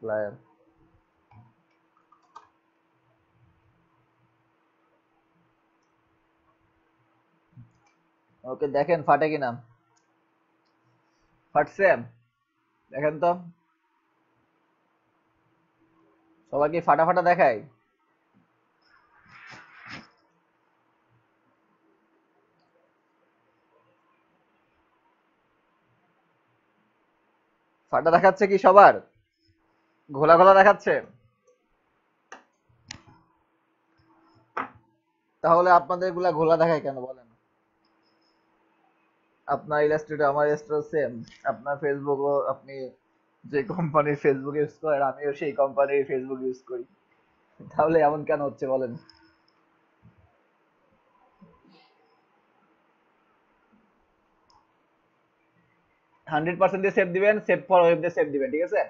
A: ফ্লায়ার, ওকে, দেখেন ফাটে কিনা। ফাটছে? দেখেন তো, সবাই কি ফাটা ফাটা দেখায়? ফাটা দেখাচ্ছে কি সবার? ঘোলা ঘোলা দেখাচ্ছে? তাহলে আপনাদের গুলা ঘোলা দেখায় কেন বলেন? আপনার ইলাস্ট্রেটর আমার ইলাস্ট্রেটর সেম, আপনার ফেসবুকও আপনি যে কোম্পানির ফেসবুক ইউজ করেন আমিও সেই কোম্পানির ফেসবুক ইউজ করি, তাহলে এমন কেন হচ্ছে বলেন? 100% দিয়ে সেভ দিবেন, সেভ ফর ওয়েব দিয়ে সেভ দিবেন, ঠিক আছে?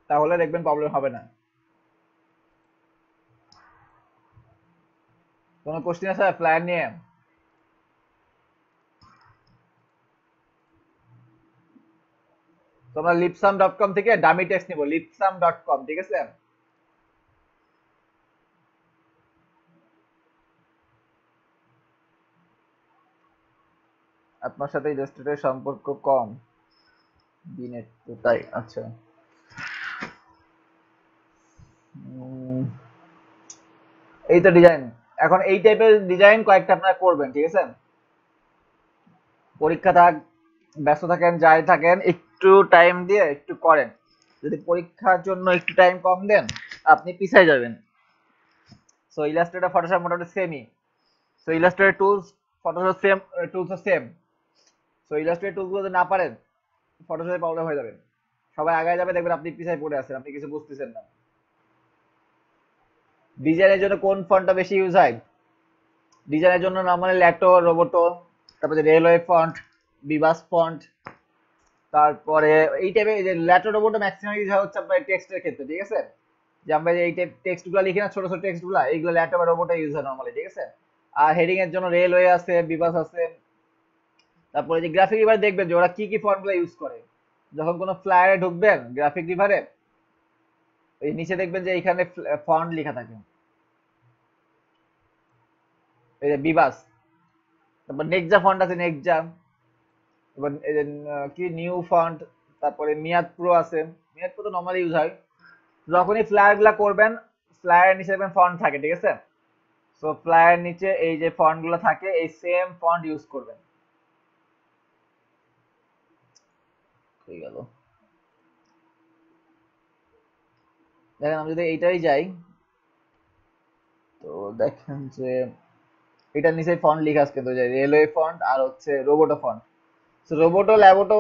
A: তাহলে দেখবেন প্রবলেম হবে না। কোনো কোশ্চেন আছে ফ্লায়ার নিয়ে? তোমরা lipsum.com থেকে ডামি টেক্সট নিবো, lipsum.com, ঠিক আছে? আপনার সাথে ইলাস্ট্রেটরের সম্পর্ক কম দিনের, তো তাই? আচ্ছা। উম, এই তো ডিজাইন, এখন এই টাইপের ডিজাইন কয়েকটা আপনারা করবেন, ঠিক আছে? পরীক্ষা থাক, ব্যস্ত থাকেন, যাই থাকেন, একটু টাইম দিয়ে একটু করেন। যদি পরীক্ষার জন্য একটু টাইম কম দেন, আপনি পিছায় যাবেন। সো ইলাস্ট্রেটর, ফটোশপ মোটামুটি সেমই। So Illustrator tools, Photoshop same, tools same. So Illustrator tools গুলো যদি না পারেন, ফটোশপে প্রবলেম হয়ে যাবে। সবাই আগায় যাবে, দেখবেন আপনি পিছায় পড়ে আছেন, আপনি কিছু বুঝতেছেন না। ডিজাইনের জন্য কোন ফন্টটা বেশি ইউজ হয়? ডিজাইনের জন্য নরমালি ল্যাটো, রোবোটো, তারপরে রেলওয়ে ফন্ট, বিবাস ফন্ট, তারপরে এই টাইপের যে ল্যাটো রোবোটো ম্যাক্সিমাম ইউজ হয় হচ্ছে আপনার টেক্সটের ক্ষেত্রে, ঠিক আছে? যে আমরা এই টাইপ টেক্সট গুলো লিখি না, ছোট ছোট টেক্সট গুলো, এইগুলো ল্যাটো বা রোবোটো ইউজ হয় নরমালি, ঠিক আছে? আর হেডিং এর জন্য রেলওয়ে আছে, বিবাস আছে। তারপরে যে গ্রাফিক রিভার দেখবেন যে ওরা কি কি ফন্ট গুলো ইউজ করে। যখন কোনো ফ্লায়ারে ঢুকবেন গ্রাফিক রিভারে, এই নিচে দেখবেন যে এইখানে ফন্ট লেখা থাকে, এই যে বিবাস, তারপর নেক্সা ফন্ট আছে, নেক্সা, এবার এই যে কি নিউ ফন্ট, তারপরে মিয়াদ প্রো আছে। মিয়াদ প্রো তো নরমালি ইউজ হয়। যখনই ফ্লায়ার গুলা করবেন, ফ্লায়ার নিচে দেখবেন ফন্ট থাকে, ঠিক আছে? সো ফ্লায়ার নিচে এই যে ফন্ট গুলো থাকে, এই সেম ফন্ট ইউজ করবেন। হয়ে গেল। দেখেন আমি যদি এইটাই যাই, তো দেখেন যে এটার নিচে ফন্ট লেখা আছে, কিন্তু রেলওয়ে ফন্ট আর হচ্ছে রোবোটো ফন্ট। সো রোবোটো, ল্যাবোটো,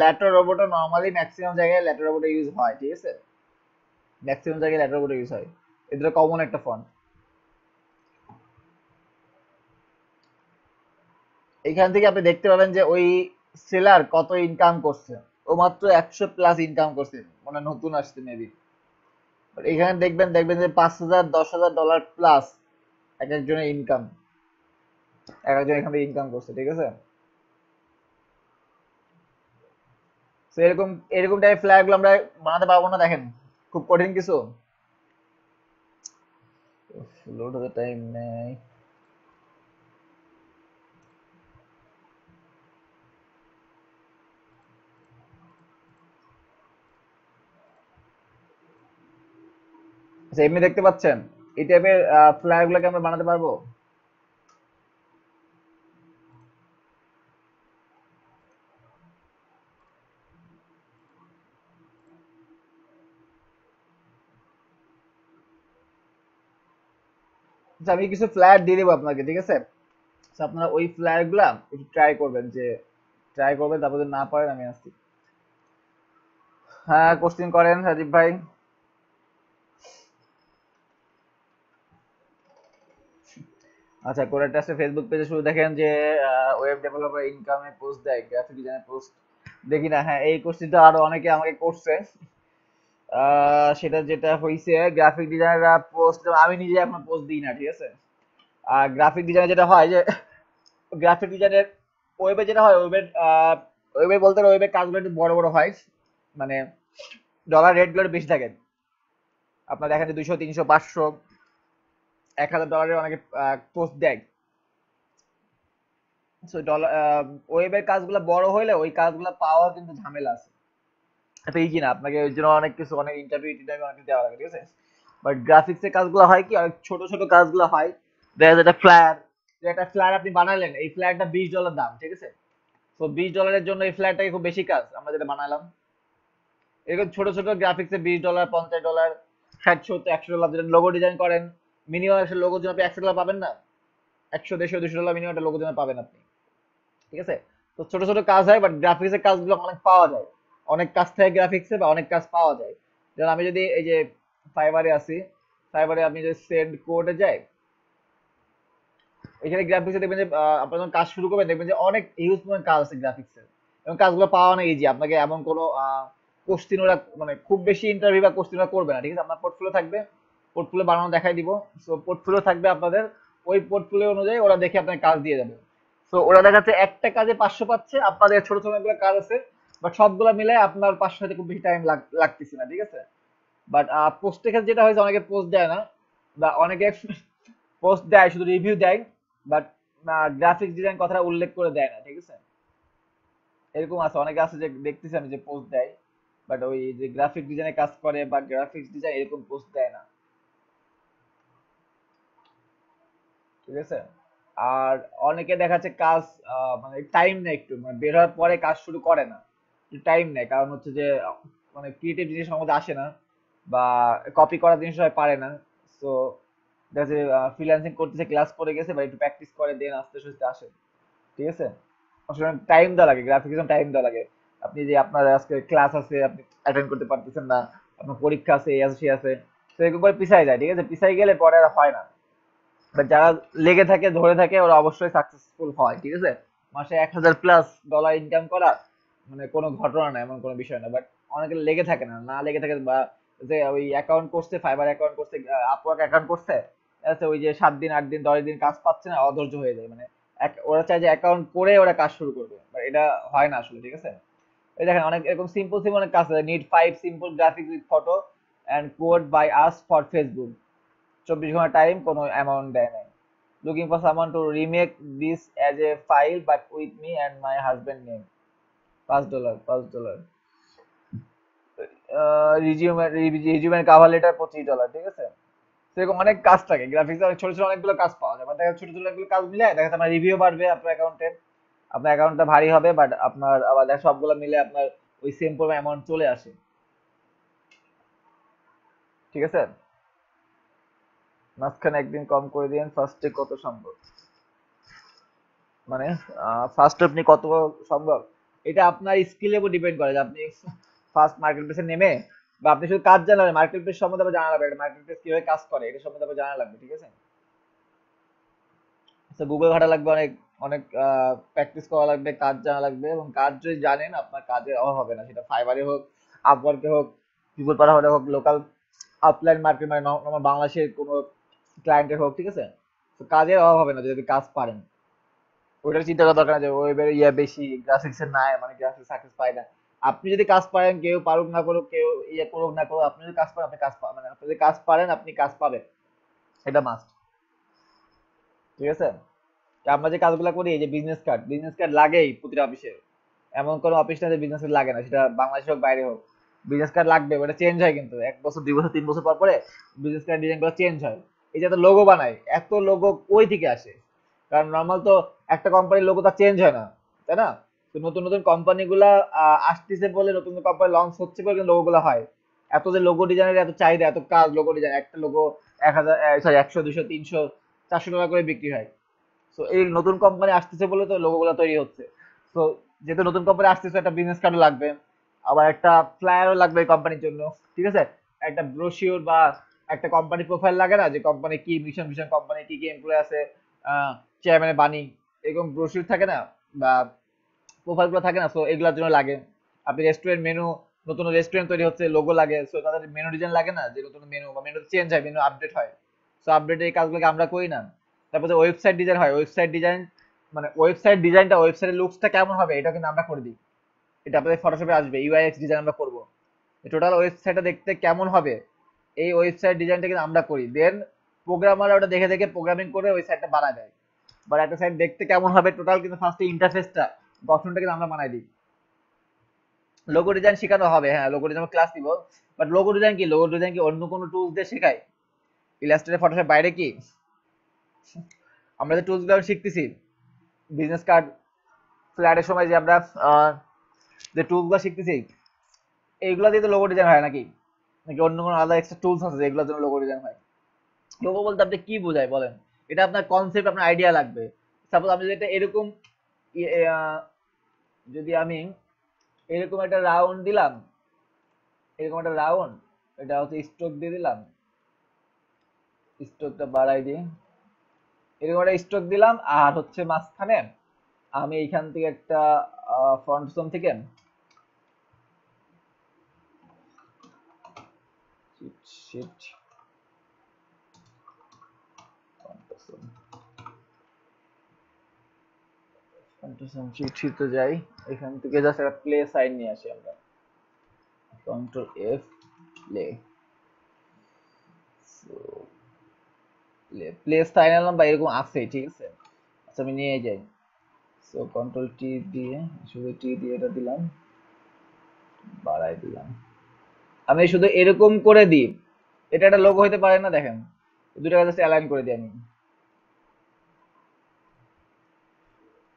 A: ল্যাটো রোবোটো নরমালি ম্যাক্সিমাম জায়গায় ল্যাটো রোবোটো ইউজ হয়, ঠিক আছে? ম্যাক্সিমাম জায়গায় ল্যাটো রোবোটো ইউজ হয়, এটা কমন একটা ফন্ট। এখান থেকে আপনি দেখতে পাবেন যে ওই সেলার কত ইনকাম করছে। ও মাত্র 100+ ইনকাম করছে, মানে নতুন আসছে মেবি। এখানে দেখবেন যে 5,000 10,000 ডলার প্লাস এক একজনের ইনকাম, এক একজন এখান থেকে ইনকাম করছে, ঠিক আছে? তো এরকম এরকম টাইপের ফ্ল্যাগ গুলো আমরা বানাতে পারবো না, দেখেন খুব কঠিন কিছু। লোড হতে টাইম নেই। আচ্ছা, এমনি দেখতে পাচ্ছেন এই টাইপের ফ্ল্যাগ গুলোকে আমরা বানাতে পারবো। আচ্ছা, আমি কিছু ফ্ল্যাগ দিয়ে দেবো আপনাকে, ঠিক আছে? তো আপনারা ওই ফ্ল্যাগ গুলা একটু ট্রাই করবেন, যে ট্রাই করবেন, তারপর যদি না পারেন আমি আসছি। হ্যাঁ, কোশ্চেন করেন রাজীব ভাই। আচ্ছা, কোরিয়া টেস্টের ফেসবুক পেজে শুধু দেখেন যে ওয়েব ডেভেলপার ইনকামে পোস্ট দেয়, গ্রাফিক ডিজাইনের পোস্ট দেখি না। হ্যাঁ, এই কোশ্চেনটা আরো অনেকে আমাকে করছে। সেটা যেটা হইছে, গ্রাফিক ডিজাইনাররা পোস্ট, আমি নিজে এখন পোস্ট দিই না, ঠিক আছে? আর গ্রাফিক ডিজাইনার যেটা হয় যে, গ্রাফিক ডিজাইনের ওয়েবে যেটা হয়, ওয়েবে বলতে ওয়েবের কাজগুলো একটু বড় বড় হয়, মানে ডলার রেট গুলো একটু বেশি থাকে। আপনার দেখেন যে 200 300 500 1,000 ডলারের অনেকে পোস্ট দেয়। সো ডলার, ওয়েবের কাজগুলো বড় হইলে ওই কাজগুলো পাওয়া কিন্তু ঝামেলা আছে, এত ইজি না। আপনাকে ওই জন্য অনেক কিছু, অনেক ইন্টারভিউ টিন্টারভিউ অনেক কিছু দেওয়া লাগে, ঠিক আছে? বাট গ্রাফিক্স এর কাজগুলো হয় কি, অনেক ছোট ছোট কাজগুলো হয়। দেখা যায় একটা ফ্ল্যাট, যে একটা ফ্ল্যাট আপনি বানালেন, এই ফ্ল্যাটটা $20 দাম, ঠিক আছে? তো $20 জন্য এই ফ্ল্যাটটাকে খুব বেশি কাজ আমরা যেটা বানালাম। এরকম ছোট ছোট গ্রাফিক্সে $20 $50 60 70 $100, যেটা লোগো ডিজাইন করেন, মিনিমাম একটা লোগোর জন্য আপনি $100 পাবেন না? 100 150 $200 মিনিমাম একটা লোগোর জন্য পাবেন আপনি, ঠিক আছে? তো ছোট ছোট কাজ হয়, বাট গ্রাফিক্স এর কাজগুলো অনেক পাওয়া যায়, অনেক কাজ থাকে গ্রাফিক্সে, বা অনেক কাজ পাওয়া যায়। যেমন আমি যদি এই যে ফাইবারে আছি, ফাইবারে আপনি যদি সেন্ড কোডে যাই, এখানে গ্রাফিক্সে দেখবেন যে আপনার যখন কাজ শুরু করবেন দেখবেন যে অনেক হিউজ পরিমাণ কাজ আছে গ্রাফিক্সের, এবং কাজগুলো পাওয়া অনেক ইজি। আপনাকে এমন কোনো কোশ্চিন ওরা, মানে খুব বেশি ইন্টারভিউ বা কোশ্চিন ওরা করবে না, ঠিক আছে? আপনার পোর্টফোলিও থাকবে, পোর্টফোলিও বানানো দেখাই দিব। সো পোর্টফোলিও থাকবে আপনাদের, ওই পোর্টফোলিও অনুযায়ী ওরা দেখে আপনাকে কাজ দিয়ে যাবে। সো ওরা দেখাচ্ছে একটা কাজে 500 পাচ্ছে, আপনাদের ছোট ছোট অনেকগুলো কাজ আছে, বাট সবগুলো মিলে আপনার 500 হতে খুব বেশি টাইম লাগতেছে না, ঠিক আছে? বাট পোস্টের ক্ষেত্রে যেটা হয়েছে, অনেকে পোস্ট দেয় না, বা অনেকে পোস্ট দেয় শুধু রিভিউ দেয়, বাট গ্রাফিক্স ডিজাইন কথাটা উল্লেখ করে দেয় না, ঠিক আছে? এরকম আছে, অনেকে আছে যে দেখতেছি আমি যে পোস্ট দেয়, বাট ওই যে গ্রাফিক ডিজাইনে কাজ করে বা গ্রাফিক্স ডিজাইন এরকম পোস্ট দেয় না, ঠিক আছে। আর অনেকে দেখাচ্ছে কাজ মানে টাইম নেই, একটু মানে বের হওয়ার পরে কাজ শুরু করে না, টাইম নেই, কারণ হচ্ছে যে মানে ক্রিয়েটিভ জিনিস আমাদের আসে না, বা কপি করার জিনিস সবাই পারে না। সো দেখা যাচ্ছে ফ্রিল্যান্সিং করতেছে, ক্লাস করে গেছে বা একটু প্র্যাকটিস করে দেন আস্তে আস্তে আসে, ঠিক আছে। আসলে টাইম দেওয়া লাগে, গ্রাফিক্স টাইম দেওয়া লাগে। আপনি যে আপনার আজকে ক্লাস আছে, আপনি অ্যাটেন্ড করতে পারতেছেন না, আপনার পরীক্ষা আছে, এই আছে সেই আছে, তো এরকম করে পিছাই যায়, ঠিক আছে, পিছাই গেলে পরে আর হয় না। বাট যারা লেগে থাকে ধরে থাকে ওরা অবশ্যই সাকসেসফুল হয়, ঠিক আছে। মাসে 1,000+ ডলার ইনকাম করা মানে কোনো ঘটনা না, এমন কোনো বিষয় না। বাট অনেকে লেগে থাকে না, না লেগে থাকে, বা যে ওই অ্যাকাউন্ট করছে, ফাইবার অ্যাকাউন্ট করছে, আপওয়ার্ক অ্যাকাউন্ট করছে, আচ্ছা ওই যে 7 দিন 8 দিন 10 দিন কাজ পাচ্ছে না, অধৈর্য হয়ে যায়, মানে ওরা চায় যে অ্যাকাউন্ট করে ওরা কাজ শুরু করবে, বাট এটা হয় না আসলে, ঠিক আছে। এই দেখেন অনেক এরকম সিম্পল সিম্পল অনেক কাজ আছে, need 5 simple graphics with photo and code by us for Facebook, 24 ঘন্টা টাইম, কোনো অ্যামাউন্ট দেয় নাই। Looking for someone to remake this as a file but with me and my husband name, $5, $5। রিজিউমের cover letter $25, ঠিক আছে। সেরকম অনেক কাজ থাকে, গ্রাফিক্স ছোট ছোট অনেকগুলো কাজ পাওয়া যায়, মানে দেখা যাচ্ছে ছোট ছোট অনেকগুলো কাজ মিলে দেখা যাচ্ছে আপনার রিভিউ বাড়বে আপনার অ্যাকাউন্টে, আপনার অ্যাকাউন্টটা ভারী হবে, বাট আপনার আবার দেখা সবগুলো মিলে আপনার ওই সেম পরিমাণ অ্যামাউন্ট চলে আসে, ঠিক আছে। মাঝখানে একদিন কম করে দিন, ফার্স্টে কত সম্ভব, মানে ফার্স্ট আপনি কত সম্ভব, এটা আপনার স্কিলের উপর ডিপেন্ড করে যে আপনি ফার্স্ট মার্কেট প্লেসে নেমে, বা আপনি শুধু কাজ জানাবেন, মার্কেট প্লেস সম্বন্ধে আবার জানা লাগবে, মার্কেট প্লেস কিভাবে কাজ করে এটা সম্বন্ধে আবার জানা লাগবে, ঠিক আছে। তো গুগল ঘাটা লাগবে অনেক, অনেক প্র্যাকটিস করা লাগবে, কাজ জানা লাগবে, এবং কাজ যদি জানেন আপনার কাজের অভাব হবে না, সেটা ফাইবারে হোক, আপওয়ার্কে হোক, গুগল পাড়া হোক, লোকাল আপলাইন মার্কেট মানে আমার বাংলাদেশের কোনো ক্লায়েন্টের হোক, ঠিক আছে। তো কাজের অভাব হবে না যদি কাজ পারেন, ওইটার চিন্তা করা দরকার না যে ওয়েবের ইয়ে বেশি, গ্রাফিক্স এর নাই, মানে গ্রাফিক্স সাকসেস পায় না। আপনি যদি কাজ পারেন, কেউ পারুক না করুক, কেউ ইয়ে করুক না করুক, আপনি যদি কাজ পারেন আপনি কাজ পাবেন, মানে আপনি যদি কাজ পারেন আপনি কাজ পাবেন, এটা মাস্ট, ঠিক আছে। তা আমরা যে কাজগুলো করি, এই যে বিজনেস কার্ড লাগেই প্রতিটা অফিসে, এমন কোনো অফিস না যে বিজনেস কার্ড লাগে না, সেটা বাংলাদেশ হোক বাইরে হোক, বিজনেস কার্ড লাগবে, ওটা চেঞ্জ হয় কিন্তু 1 বছর 2 বছর 3 বছর পর পরে বিজনেস কার্ড ডিজাইন গুলো চেঞ্জ হয়। এই যে এত লোগো বানায়, এত লোগো কই থেকে আসে, কারণ নর্মাল তো একটা কোম্পানির লোগো তো চেঞ্জ হয় না, তাই না। তো নতুন নতুন কোম্পানি গুলা আসতেছে বলে, নতুন নতুন কোম্পানি লঞ্চ হচ্ছে বলে কিন্তু লোগো গুলা হয়। এত যে লোগো ডিজাইনের এত চাহিদা, এত কাজ লোগো ডিজাইন, একটা লোগো 1,000 সরি 100 200 300 400 টাকা করে বিক্রি হয়। তো এই নতুন কোম্পানি আসতেছে বলে তো লোগো গুলো তৈরি হচ্ছে। তো যেহেতু নতুন কোম্পানি আসতেছে, একটা বিজনেস কার্ডও লাগবে, আবার একটা ফ্লায়ারও লাগবে এই কোম্পানির জন্য, ঠিক আছে। একটা ব্রোশিওর বা একটা কোম্পানি প্রোফাইল লাগে না, যে কোম্পানি কি মিশন মিশন, কোম্পানি কি কি এমপ্লয় আছে, চেয়ারম্যানের বাণী, এরকম ব্রোশিওর থাকে না, বা প্রোফাইল গুলো থাকে না, সো এগুলোর জন্য লাগে। আপনি রেস্টুরেন্ট মেনু, নতুন রেস্টুরেন্ট তৈরি হচ্ছে, লোগো লাগে, সো তাদের মেনু ডিজাইন লাগে না, যে নতুন মেনু বা মেনু চেঞ্জ হয়, মেনু আপডেট হয়, সো আপডেট এই কাজগুলোকে আমরা করি না। তারপরে ওয়েবসাইট ডিজাইন হয়, ওয়েবসাইট ডিজাইন মানে ওয়েবসাইট ডিজাইনটা, ওয়েবসাইটের লুকসটা কেমন হবে এটা কিন্তু আমরা করে দিই, এটা আপনাদের ফটোশপে আসবে, ইউআইএক্স ডিজাইন আমরা করবো, টোটাল ওয়েবসাইটটা দেখতে কেমন হবে এই ওয়েবসাইট ডিজাইনটা কিন্তু আমরা করি, দেন প্রোগ্রামার ওটা দেখে দেখে প্রোগ্রামিং করে ওই সাইটটা বানায় দেয়। বাট একটা সাইট দেখতে কেমন হবে টোটাল কিন্তু ফার্স্টে ইন্টারফেসটা, গঠনটা কিন্তু আমরা বানাই দিই। লোগো ডিজাইন শেখানো হবে, হ্যাঁ লোগো ডিজাইন ক্লাস দিব, বাট লোগো ডিজাইন কি অন্য কোনো টুলস দিয়ে শেখায়, ইলাস্ট্রেটর ফটোশপ বাইরে কি, আমরা যে টুলস গুলো শিখতেছি, বিজনেস কার্ড ফ্ল্যাটের সময় যে আমরা যে টুলস গুলো শিখতেছি, এইগুলো দিয়ে তো লোগো ডিজাইন হয় নাকি, নাকি অন্য কোনো আলাদা এক্সট্রা টুলস আছে যেগুলোর জন্য লোগো ডিজাইন হয়। লোগো বলতে আপনি কি বোঝায় বলেন, এটা আপনার কনসেপ্ট, আপনার আইডিয়া লাগবে। সাপোজ আমি যদি এটা এরকম ইয়ে, যদি আমি এরকম একটা রাউন্ড দিলাম, এরকম একটা রাউন্ড, এটা হচ্ছে স্ট্রোক দিয়ে দিলাম, স্ট্রোকটা বাড়াই দিয়ে এরকম একটা স্ট্রোক দিলাম, আর হচ্ছে মাঝখানে আমি এইখান থেকে একটা ফ্রন্ট জোন থেকে শিট শিটে যাই, এখান থেকে জাস্ট একটা প্লে সাইন নিয়ে আসি আমরা, control F play, play sign আনলাম বা এরকম আছে, ঠিক আছে। আচ্ছা আমি নিয়ে যাই, সো কন্ট্রোল টি দিয়ে, শুধু টি দিয়ে এটা দিলাম, বাড়াই দিলাম। আমি শুধু এরকম করে দিই, এটা একটা লোগো হতে পারে না? দেখেন দুটো জাস্ট অ্যালাইন করে দিই আমি,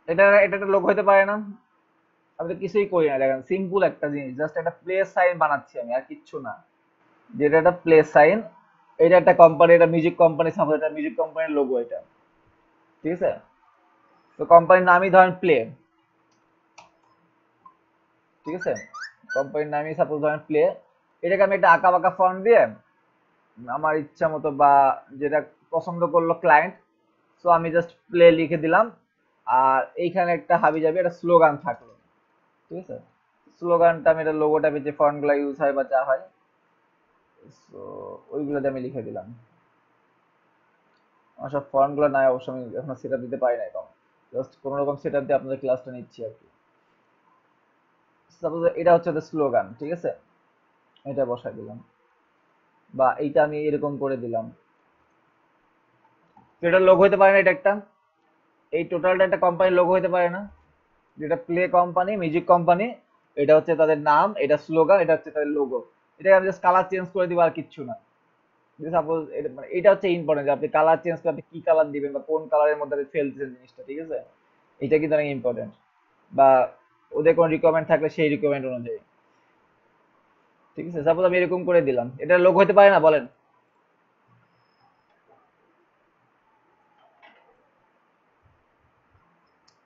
A: এটা এটা একটা লোগো হতে পারে না? আমি তো কিছুই করি না, দেখেন সিম্পল একটা জিনিস, জাস্ট একটা প্লেস সাইন বানাচ্ছি আমি, আর কিচ্ছু না। যেটা একটা প্লেস সাইন, এটা একটা কোম্পানি, এটা মিউজিক কোম্পানি, সাপোজ এটা মিউজিক কোম্পানির লোগো এটা, ঠিক আছে? তো কোম্পানির নামই ধরেন প্লে, ঠিক আছে? কোম্পানির নামই সাপোজ ধরেন প্লে, এটাকে আমি একটা আঁকা বাঁকা ফন্ট দিয়ে আমার ইচ্ছা মতো বা যেটা পছন্দ করলো ক্লায়েন্ট, সো আমি জাস্ট প্লে লিখে দিলাম। আর এইখানে একটা হাবি যাবে, একটা স্লোগান থাকলো, ঠিক আছে? স্লোগানটা আমি, এটা লোগোটা যে ফন্ট গুলা ইউজ হয় বা যা হয়, সো ওইগুলোতে আমি লিখে দিলাম। আমার সব ফন্ট গুলো নাই অবশ্য, আমি এখনো সেট আপ দিতে পারি না, এখন জাস্ট কোনো রকম সেট আপ দিয়ে আপনাদের ক্লাসটা নিচ্ছি আর কি। সাপোজ এটা হচ্ছে স্লোগান, ঠিক আছে? এটা বসাই দিলাম, বা এইটা আমি এরকম করে দিলাম। তো এটা লোগো হতে পারে না? এটা একটা, এই টোটালটা একটা কোম্পানির লোগো হতে পারে না? যেটা প্লে কোম্পানি, মিউজিক কোম্পানি, এটা হচ্ছে তাদের নাম, এটা স্লোগান, এটা হচ্ছে তাদের লোগো। এটা আমি জাস্ট কালার চেঞ্জ করে দিব আর কিচ্ছু না। সাপোজ এটা মানে এটা হচ্ছে ইম্পর্টেন্ট, যে আপনি কালার চেঞ্জ করে আপনি কি কালার দিবেন বা কোন কালারের মধ্যে আপনি ফেলছেন জিনিসটা, ঠিক আছে? এটা কিন্তু অনেক ইম্পর্টেন্ট। বা ওদের কোনো রিকোয়ারমেন্ট থাকলে সেই রিকোয়ারমেন্ট অনুযায়ী, ঠিক আছে? সাপোজ আমি এরকম করে দিলাম, এটা লোগো হতে পারে না বলেন?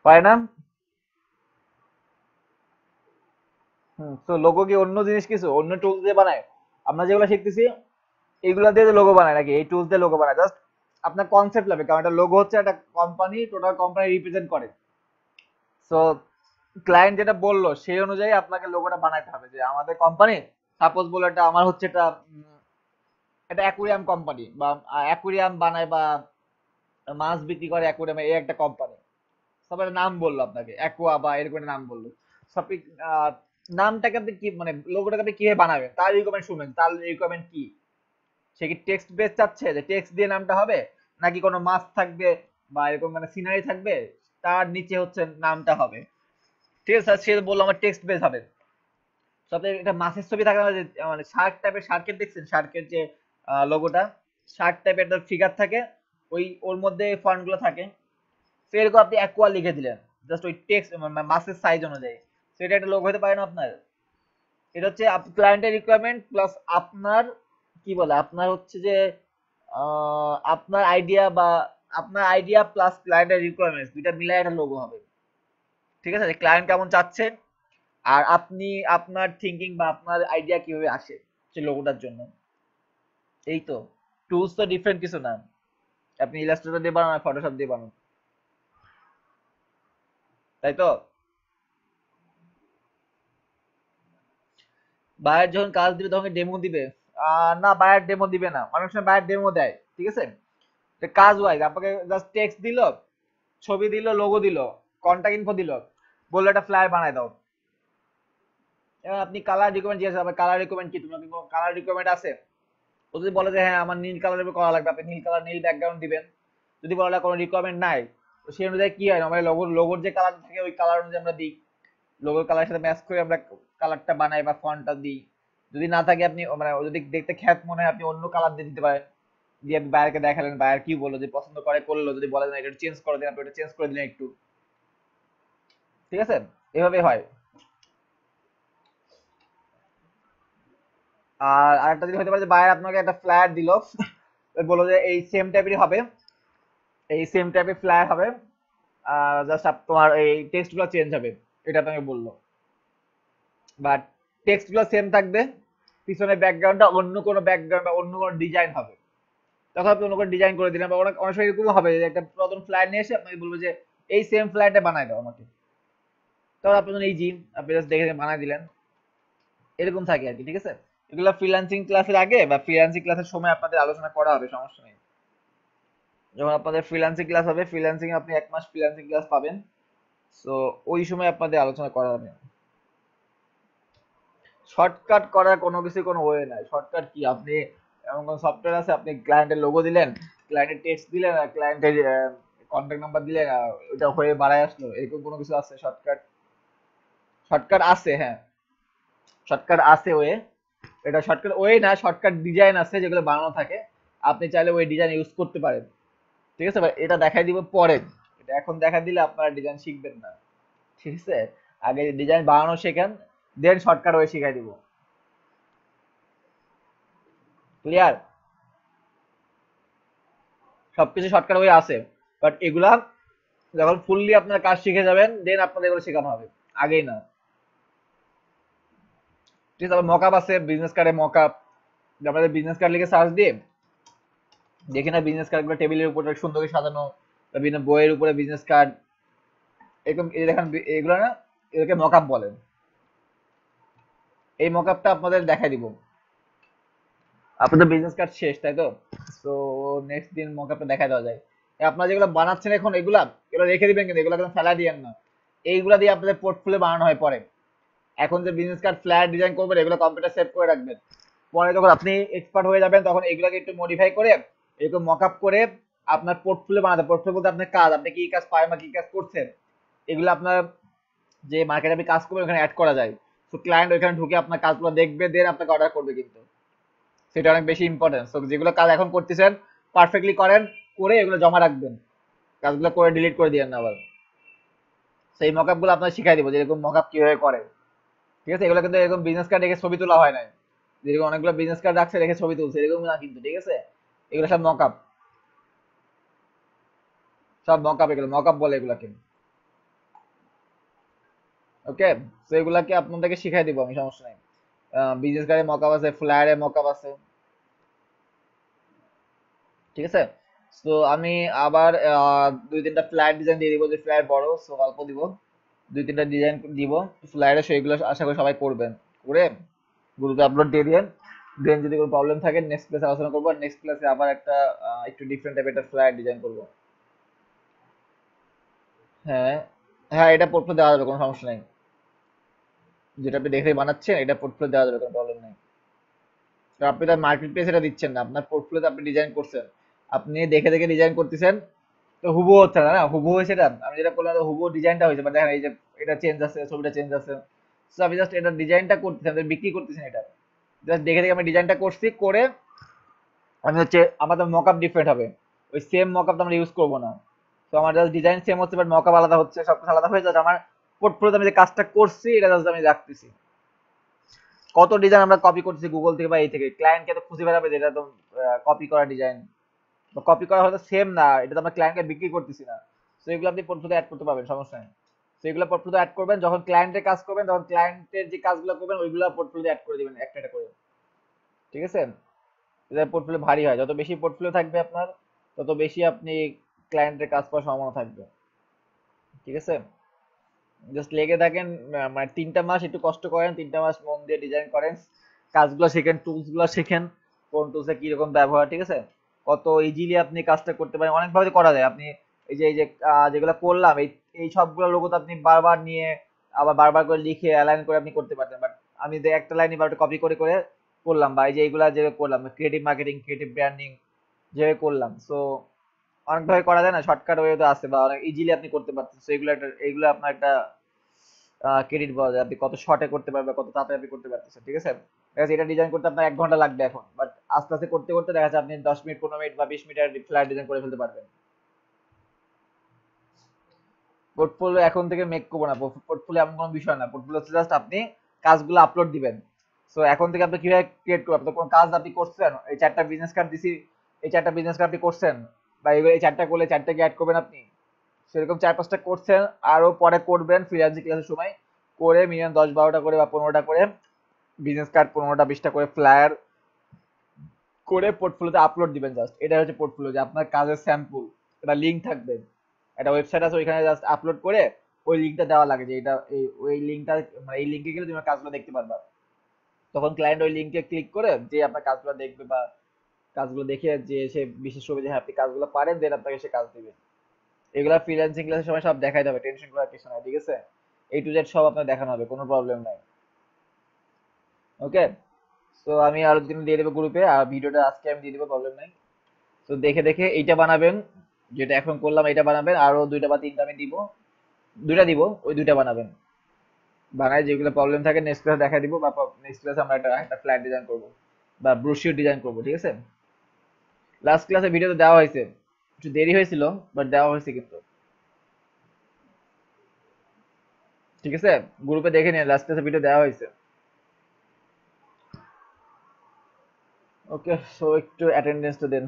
A: পারে না? তো লোগো কি অন্য জিনিস, কিছু অন্য টুলস দিয়ে বানায়? আমরা যেগুলো শিখতেছি এইগুলা দিয়ে লোগো বানায় নাকি? এই টুলস দিয়ে লোগো বানায় জাস্ট আপনার কনসেপ্ট লাগবে, কারণ এটা লোগো হচ্ছে একটা কোম্পানি, টোটাল কোম্পানি রিপ্রেজেন্ট করে। সো ক্লায়েন্ট যেটা বললো সেই অনুযায়ী আপনাকে লোগোটা বানাইতে হবে, যে আমাদের কোম্পানি, সাপোজ বলে এটা আমার হচ্ছে এটা এটা অ্যাকুরিয়াম কোম্পানি, বা অ্যাকুরিয়াম বানায় বা মাছ বিক্রি করে অ্যাকুরিয়ামে, এই একটা কোম্পানি। সবার নাম বললো আপনাকে অ্যাকোয়া বা এরকম একটা নাম বললো, সব নামটাকে আপনি কি মানে লোগোটাকে আপনি কিভাবে বানাবেন, তার রিকোয়ারমেন্ট শুনবেন, তার রিকোয়ারমেন্ট কি। সে কি টেক্সট বেস চাচ্ছে, যে টেক্সট দিয়ে নামটা হবে, নাকি কোনো মাছ থাকবে বা এরকম মানে সিনারি থাকবে, তার নিচে হচ্ছে নামটা হবে, ঠিক আছে? সে বললো আমার টেক্সট বেস হবে। সাথে এটা মাছের ছবি থাকে না, যে মানে শার্ক টাইপের, শার্কের দেখছেন শার্কের যে লোগোটা, শার্ক টাইপের একটা ফিগার থাকে, ওই ওর মধ্যে ফন্ট গুলো থাকে। তো এরকম আপনি অ্যাকোয়া লিখে দিলেন, জাস্ট ওই টেক্সট মাছের সাইজ অনুযায়ী, তো এটা একটা লোগো হতে পারে না আপনার? এটা হচ্ছে ক্লায়েন্টের রিকোয়ারমেন্ট প্লাস আপনার কি বলে, আপনার হচ্ছে যে আপনার আইডিয়া, বা আপনার আইডিয়া প্লাস ক্লায়েন্টের রিকোয়ারমেন্টস দুইটা মিলাই একটা লোগো হবে, ঠিক আছে? ক্লায়েন্ট কেমন চাচ্ছেন, আর আপনি আপনার থিঙ্কিং বা আপনার আইডিয়া কিভাবে আসে সেই লোগোটার জন্য। এই তো, টুলস তো ডিফারেন্ট কিছু না, আপনি ইলাস্ট্রেটর দিয়ে বানান, ফটোশপ দিয়ে বানান, তাই তো? বায়ার যখন কাজ দিবে তখন ডেমো দিবে? না, বায়ার ডেমো দিবে না, অনেক সময় বায়ার ডেমো দেয়, ঠিক আছে? তো কাজ ওয়াইজ আপনাকে জাস্ট টেক্সট দিল, ছবি দিল, লোগো দিল, কন্টাক্ট ইনফো দিল, বললো একটা ফ্লায়ার বানায় দাও। এবার আপনি কালার রিকমেন্ড জিজ্ঞাসা, আপনার কালার রিকমেন্ড কি, তোমার কি কোনো কালার রিকমেন্ড আছে? ও যদি বলে যে হ্যাঁ আমার নীল কালারের করা লাগবে, আপনি নীল কালার, নীল ব্যাকগ্রাউন্ড দিবেন। যদি বলে কোনো রিকোয়ারমেন্ট নাই, তো সেই অনুযায়ী কি হয়, আমাদের লোগোর লোগোর যে কালার থাকে ওই কালার অনুযায়ী আমরা দিই, লোগোর কালারের সাথে ম্যাচ করে আমরা কালারটা বানাই বা ফন্টটা দিই। যদি না থাকে আপনি মানে ও যদি দেখতে খ্যাত মনে হয়, আপনি অন্য কালার দিয়ে দিতে পারেন, দিয়ে আপনি বায়ারকে দেখালেন, বায়ার কি বললো, যে পছন্দ করে করলো, যদি বলে না এটা চেঞ্জ করে দিন, আপনি এটা চেঞ্জ করে দিলেন একটু, ঠিক আছে? এভাবে হয়। আর আরেকটা জিনিস হতে পারে যে বায়ার আপনাকে একটা ফ্ল্যাট দিল, বললো যে এই সেম টাইপেরই হবে, এই সেম টাইপের ফ্ল্যাট হবে, জাস্ট তোমার এই টেক্সট গুলো চেঞ্জ হবে, এটা তোমাকে বললো। বাট টেক্সট গুলো সেম থাকবে, পিছনের ব্যাকগ্রাউন্ডটা অন্য কোনো ব্যাকগ্রাউন্ড বা অন্য কোনো ডিজাইন হবে, তখন আপনি অন্য কোনো ডিজাইন করে দিলেন। বা অনেক অনেক সময় এরকম হবে যে একটা পুরাতন ফ্ল্যাট নিয়ে এসে আপনাকে বলবো যে এই সেম ফ্ল্যাটে বানায় দাও আমাকে, তখন আপনি ইজি, আপনি জাস্ট দেখে বানায় দিলেন, এরকম থাকে আর কি, ঠিক আছে? এগুলো ফ্রিল্যান্সিং ক্লাসের আগে বা ফ্রিল্যান্সিং ক্লাসের সময় আপনাদের আলোচনা করা হবে, সমস্যা নেই। যখন আপনাদের ফ্রিল্যান্সিং ক্লাস হবে, ফ্রিল্যান্সিং আপনি 1 মাস ফ্রিল্যান্সিং ক্লাস পাবেন, সো ওই সময় আপনাদের আলোচনা করা হবে। শর্টকাট করার কোনো কিছু কোনো ওয়ে নাই, শর্টকাট কি, আপনি এমন কোন সফটওয়্যার আছে, আপনি ক্লায়েন্টের লোগো দিলেন, ক্লায়েন্টের টেক্সট দিলেন, আর ক্লায়েন্টের কন্ট্যাক্ট নাম্বার দিলে ওটা হয়ে বাড়ায় আসলো, এরকম কোনো কিছু আছে শর্টকাট? শর্টকাট আছে, হ্যাঁ, শর্টকাট আছে ওয়ে। এটা শর্টকাট ওয়ে না, শর্টকাট ডিজাইন আছে যেগুলো বানানো থাকে, আপনি চাইলে ওই ডিজাইন ইউজ করতে পারেন। ঠিক আছে ভাই, এটা দেখাই দিব পরে। এটা এখন দেখা দিলে আপনারা ডিজাইন শিখবেন না। ঠিক আছে, আগে ডিজাইন বানানো শেখেন, দেন শর্টকাট ওয়ে শিখাই দিব। ক্লিয়ার? সবকিছু শর্টকাট ওয়ে আছে, বাট এগুলা যখন ফুললি আপনার কাজ শিখে যাবেন দেন আপনাদের এগুলো শেখানো হবে, আগেই না। ঠিক আছে, মকআপ আছে, বিজনেস কার্ডে মকআপ, আমাদের বিজনেস কার্ড লিখে সার্চ দিয়ে দেখি না বিজনেস কার্ড গুলো টেবিলের উপরে সুন্দর করে সাজানো, বা বিভিন্ন বইয়ের উপরে বিজনেস কার্ড, এরকম এই দেখেন এগুলো না, এগুলোকে মকআপ বলেন। এই মকআপটা আপনাদের দেখাই দিব। আপনাদের বিজনেস কার্ড শেষ তাই তো, তো নেক্সট দিন মকআপটা দেখা দেওয়া যায়। আপনারা যেগুলো বানাচ্ছেন এখন এগুলা, এগুলো রেখে দিবেন, কিন্তু এগুলো একদম ফেলা দিয়েন না। এইগুলা দিয়ে আপনাদের পোর্টফোলিও বানানো হয় পরে। এখন যে বিজনেস কার্ড ফ্ল্যাট ডিজাইন করবেন এগুলো কম্পিউটার সেভ করে রাখবেন, পরে যখন আপনি এক্সপার্ট হয়ে যাবেন তখন এগুলোকে একটু মডিফাই করে এরকম মকআপ করে আপনার পোর্টফোলিও বানাতে, পোর্টফোলিও বলতে আপনার কাজ, আপনি কি কাজ পারেন বা কি কাজ করছেন, এগুলো আপনার যে মার্কেটে আপনি কাজ করবেন ওখানে অ্যাড করা যায়। তো ক্লায়েন্ট ওইখানে ঢুকে আপনার কাজগুলো দেখবে, দেন আপনাকে অর্ডার করবে, কিন্তু সেটা অনেক বেশি ইম্পর্টেন্ট। তো যেগুলো কাজ এখন করতেছেন পারফেক্টলি করেন, করে এগুলো জমা রাখবেন, কাজগুলো করে ডিলিট করে দিয়েন না আবার। সেই মকআপ গুলো আপনার শিখাই দিব, যেরকম মকআপ কিভাবে করে। ঠিক আছে, এগুলো কিন্তু এরকম বিজনেস কার্ড রেখে ছবি তোলা হয় না, যেরকম অনেকগুলো বিজনেস কার্ড রাখছে রেখে ছবি তুলছে, এরকম না কিন্তু। ঠিক আছে, এগুলো সব মকআপ, সব মকআপ, এগুলো মকআপ বলে এগুলাকে। ওকে, তো এগুলাকে আপনাদেরকে শিখাই দিব আমি, সমস্যা নাই। বিজনেস কার্ডে মকআপ আছে, ফ্লায়ারে মকআপ আছে। ঠিক আছে, তো আমি আবার দুই তিনটা ফ্লায়ার ডিজাইন দিয়ে দিব, যে ফ্লায়ার বড় সো অল্প দিব, দুই তিনটা ডিজাইন দিব ফ্লায়ারে, সেগুলো আশা করি সবাই করবেন, করে গ্রুপে আপলোড দিয়ে দিন। দেন যদি কোনো প্রবলেম থাকে নেক্সট ক্লাসে আলোচনা করবো, নেক্সট ক্লাসে আবার একটা একটু ডিফারেন্ট টাইপের একটা ফ্লায়ার ডিজাইন করবো। হ্যাঁ, হ্যাঁ, এটা পোর্টফোলিও দেওয়া যাবে, কোনো সমস্যা নেই। যেটা আপনি দেখে বানাচ্ছেন এটা পোর্টফোলিও দেওয়া যাবে, কোনো প্রবলেম নেই। তো আপনি তার মার্কেট প্লেস এটা দিচ্ছেন না, আপনার পোর্টফোলিওতে আপনি ডিজাইন করছেন, আপনি দেখে দেখে ডিজাইন করতেছেন, তো হুবহু হচ্ছে না, না হুবহু হয়েছে এটা, আমি যেটা করলাম হুবহু ডিজাইনটা হয়েছে, বাট দেখেন এই যে এটা চেঞ্জ আছে, ছবিটা চেঞ্জ আছে। তো আমি জাস্ট এটা ডিজাইনটা করতেছেন, আপনি বিক্রি করতেছেন এটা, জাস্ট দেখে দেখে আমি ডিজাইনটা করছি, করে আমি হচ্ছে আমাদের মকআপ ডিফারেন্ট হবে, ওই সেম মকআপ আমরা ইউজ করবো না। তো আমার জাস্ট ডিজাইন সেম হচ্ছে, বাট মকআপ আলাদা হচ্ছে, সবকিছু আলাদা হয়ে যাচ্ছে। আমার পোর্টফোলিওতে আমি যে কাজটা করছি এটা জাস্ট আমি রাখতেছি। কত ডিজাইন আমরা কপি করতেছি গুগল থেকে বা এই থেকে, ক্লায়েন্টকে তো খুঁজে বেড়াবে যে এটা তো কপি করা ডিজাইন, বা কপি করা হয়তো সেম না, এটা তো আমরা ক্লায়েন্টকে বিক্রি করতেছি না। তো এগুলো আপনি পোর্টফোলিও অ্যাড করতে পারবেন, সমস্যা নেই। তো এগুলো পোর্টফোলিও অ্যাড করবেন, যখন ক্লায়েন্টের কাজ করবেন তখন ক্লায়েন্টের যে কাজগুলো করবেন ওইগুলো পোর্টফোলিও অ্যাড করে দিবেন একটা একটা করে। ঠিক আছে, এটা পোর্টফোলিও ভারী হয়, যত বেশি পোর্টফোলিও থাকবে আপনার তত বেশি আপনি ক্লায়েন্টের কাজ পাওয়ার সম্ভাবনা থাকবে। ঠিক আছে, জাস্ট লেগে থাকেন, মানে 3টা মাস একটু কষ্ট করেন, 3টা মাস মন দিয়ে ডিজাইন করেন, কাজগুলো শেখেন, টুলস গুলো শেখেন, কোন টুলসে কিরকম ব্যবহার। ঠিক আছে, কত ইজিলি আপনি কাজটা করতে পারেন, অনেক ভাবে করা যায়। আপনি এই যে যেগুলো করলাম এই সবগুলো লোগো তো আপনি বারবার নিয়ে আবার বারবার করে লিখে অ্যালাইন করে আপনি করতে পারতেন, বাট আমি যে একটা লাইন বারবার কপি করে করে করলাম, বা এই যে এইগুলা যে করলাম ক্রিয়েটিভ মার্কেটিং, ক্রিয়েটিভ ব্র্যান্ডিং যেভাবে করলাম, সো অনেকভাবে করা যায় না, শর্টকাট ওয়ে তো আছে, বা অনেক ইজিলি আপনি করতে পারছেন। সো এগুলো একটা, এগুলো আপনার একটা ক্রেডিট পাওয়া যায়, আপনি কত শর্টে করতে পারবেন, কত তাড়াতাড়ি আপনি করতে পারতেছেন। ঠিক আছে, ঠিক আছে, এটা ডিজাইন করতে আপনার 1 ঘন্টা লাগবে এখন, বাট আস্তে আস্তে করতে করতে দেখা যাচ্ছে আপনি 10 মিনিট, 15 মিনিট বা 20 মিনিটের ফ্ল্যাট ডিজাইন করে ফেলতে পারবেন। পোর্টফোলিও এখন থেকে মেক করবো না, পোর্টফোলিও এমন কোনো বিষয় না, পোর্টফোলিও হচ্ছে জাস্ট আপনি কাজগুলো আপলোড দিবেন। সো এখন থেকে আপনি কিভাবে ক্রিয়েট করবেন, আপনার কোনো কাজ আপনি করছেন, এই 4টা বিজনেস কার্ড দিছি, এই 4টা বিজনেস কার্ড আপনি করছেন, বা এই 4টা করলে 4টাকে অ্যাড করবেন আপনি, সেরকম 4-5টা করছেন, আরো পরে করবেন ফ্রিল্যান্সিং ক্লাসের সময়, করে মিনিমাম 10-12টা করে বা 15টা করে বিজনেস কার্ড, 15টা 20টা করে ফ্লায়ার করে পোর্টফোলিওতে আপলোড দিবেন। জাস্ট এটা হচ্ছে পোর্টফোলিও, যে আপনার কাজের স্যাম্পল, এটা লিঙ্ক থাকবে, একটা ওয়েবসাইট আছে ওইখানে জাস্ট আপলোড করে ওই লিঙ্কটা দেওয়া লাগে, যে এটা এই ওই লিঙ্কটা, মানে এই লিঙ্কে গেলে তুমি কাজগুলো দেখতে পারবা। তখন ক্লায়েন্ট ওই লিঙ্কে ক্লিক করে যে আপনার কাজগুলো দেখবে, বা কাজগুলো দেখে যে সে বিশেষ হবে যে হ্যাঁ আপনি কাজগুলো পারেন, দেন আপনাকে সে কাজ দিবে। এগুলা ফ্রিল্যান্সিং ক্লাসের সময় সব দেখাই যাবে, টেনশন করার কিছু নাই। ঠিক আছে, A to Z সব আপনার দেখানো হবে, কোনো প্রবলেম নাই। ওকে, তো আমি আরো দিন দিয়ে দেবো গ্রুপে, আর ভিডিওটা আজকে আমি দিয়ে দেবো, প্রবলেম নাই। তো দেখে দেখে এইটা বানাবেন, যেটা এখন করলাম এটা বানাবেন, আরো দুইটা বা তিনটা আমি দিব, দুইটা দিব, ওই দুইটা বানাবেন। বানায় যেগুলো প্রবলেম থাকে নেক্সট ক্লাসে দেখা দিব, বা নেক্সট ক্লাসে আমরা একটা একটা ফ্ল্যাট ডিজাইন করবো বা ব্রোশিওর ডিজাইন করবো, ঠিক আছে? লাস্ট ক্লাসে ভিডিওতে দেওয়া হয়েছে, একটু দেরি হয়েছিল, বাট দেওয়া হয়েছে কিন্তু, ঠিক আছে? গ্রুপে দেখে নিন, লাস্ট ক্লাসে ভিডিও দেওয়া হয়েছে। ওকে, সো একটু অ্যাটেন্ডেন্সটা দেন।